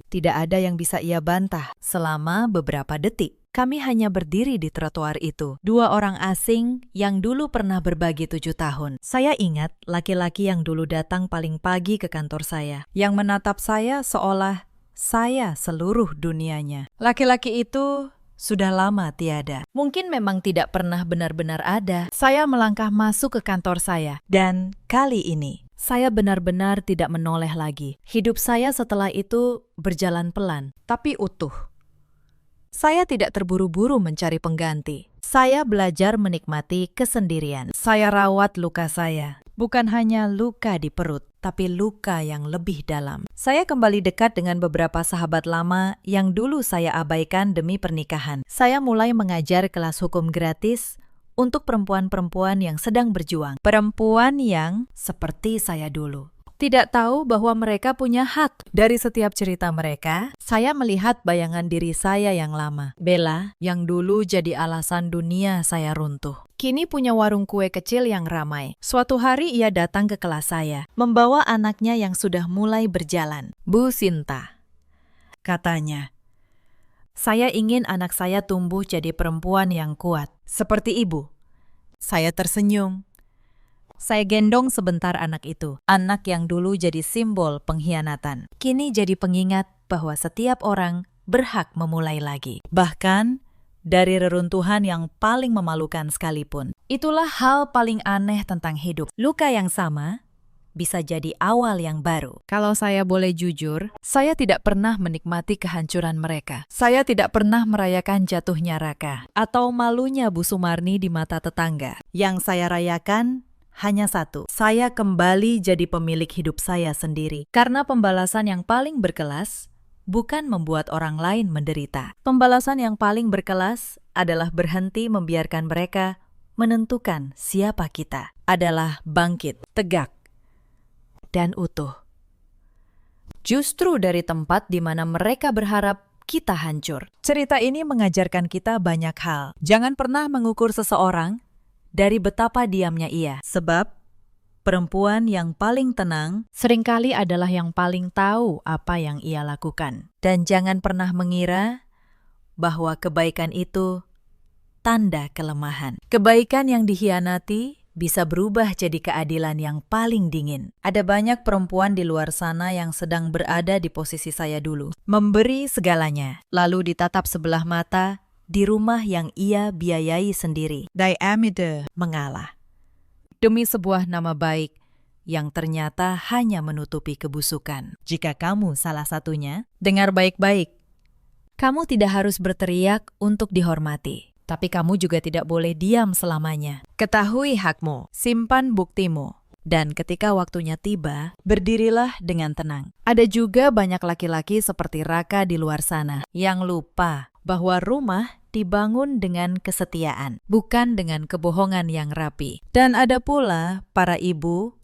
Tidak ada yang bisa ia bantah. Selama beberapa detik, kami hanya berdiri di trotoar itu. Dua orang asing yang dulu pernah berbagi 7 tahun. Saya ingat laki-laki yang dulu datang paling pagi ke kantor saya. Yang menatap saya seolah saya seluruh dunianya. Laki-laki itu sudah lama tiada. Mungkin memang tidak pernah benar-benar ada. Saya melangkah masuk ke kantor saya. Dan kali ini, saya benar-benar tidak menoleh lagi. Hidup saya setelah itu berjalan pelan, tapi utuh. Saya tidak terburu-buru mencari pengganti. Saya belajar menikmati kesendirian. Saya rawat luka saya. Bukan hanya luka di perut, tapi luka yang lebih dalam. Saya kembali dekat dengan beberapa sahabat lama yang dulu saya abaikan demi pernikahan. Saya mulai mengajar kelas hukum gratis untuk perempuan-perempuan yang sedang berjuang. Perempuan yang seperti saya dulu. Tidak tahu bahwa mereka punya hak. Dari setiap cerita mereka, saya melihat bayangan diri saya yang lama. Bella, yang dulu jadi alasan dunia saya runtuh. Kini punya warung kue kecil yang ramai. Suatu hari ia datang ke kelas saya, membawa anaknya yang sudah mulai berjalan. Bu Sinta, katanya. Saya ingin anak saya tumbuh jadi perempuan yang kuat, seperti ibu. Saya tersenyum. Saya gendong sebentar anak itu, anak yang dulu jadi simbol pengkhianatan. Kini jadi pengingat bahwa setiap orang berhak memulai lagi. Bahkan dari reruntuhan yang paling memalukan sekalipun. Itulah hal paling aneh tentang hidup. Luka yang sama bisa jadi awal yang baru. Kalau saya boleh jujur, Saya tidak pernah menikmati kehancuran mereka. Saya tidak pernah merayakan jatuhnya Raka atau malunya Bu Sumarni di mata tetangga. Yang saya rayakan hanya satu, saya kembali jadi pemilik hidup saya sendiri. Karena pembalasan yang paling berkelas bukan membuat orang lain menderita. Pembalasan yang paling berkelas adalah berhenti membiarkan mereka menentukan siapa kita. Adalah bangkit, tegak, dan utuh. Justru dari tempat di mana mereka berharap kita hancur. Cerita ini mengajarkan kita banyak hal. Jangan pernah mengukur seseorang dari betapa diamnya ia. Sebab perempuan yang paling tenang seringkali adalah yang paling tahu apa yang ia lakukan. Dan jangan pernah mengira bahwa kebaikan itu tanda kelemahan. Kebaikan yang dikhianati bisa berubah jadi keadilan yang paling dingin. Ada banyak perempuan di luar sana yang sedang berada di posisi saya dulu. Memberi segalanya, lalu ditatap sebelah mata di rumah yang ia biayai sendiri. Diameter. Mengalah. Demi sebuah nama baik yang ternyata hanya menutupi kebusukan. Jika kamu salah satunya, dengar baik-baik. Kamu tidak harus berteriak untuk dihormati, tapi kamu juga tidak boleh diam selamanya. Ketahui hakmu, simpan buktimu, dan ketika waktunya tiba, berdirilah dengan tenang. Ada juga banyak laki-laki seperti Raka di luar sana yang lupa bahwa rumah dibangun dengan kesetiaan, bukan dengan kebohongan yang rapi. Dan ada pula para ibu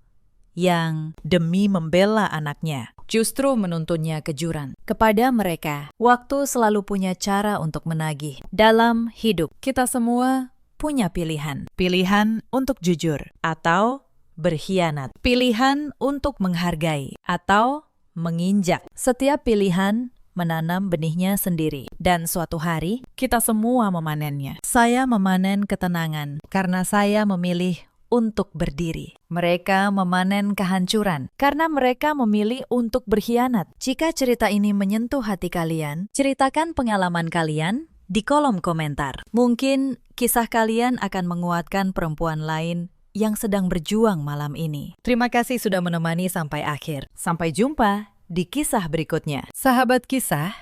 yang demi membela anaknya, justru menuntunnya ke jurang. Kepada mereka, waktu selalu punya cara untuk menagih. Dalam hidup, kita semua punya pilihan. Pilihan untuk jujur atau berkhianat. Pilihan untuk menghargai atau menginjak. Setiap pilihan menanam benihnya sendiri. Dan suatu hari, kita semua memanennya. Saya memanen ketenangan karena saya memilih untuk berdiri. Mereka memanen kehancuran karena mereka memilih untuk berkhianat. Jika cerita ini menyentuh hati kalian, ceritakan pengalaman kalian di kolom komentar. Mungkin kisah kalian akan menguatkan perempuan lain yang sedang berjuang malam ini. Terima kasih sudah menemani sampai akhir. Sampai jumpa di kisah berikutnya. Sahabat kisah,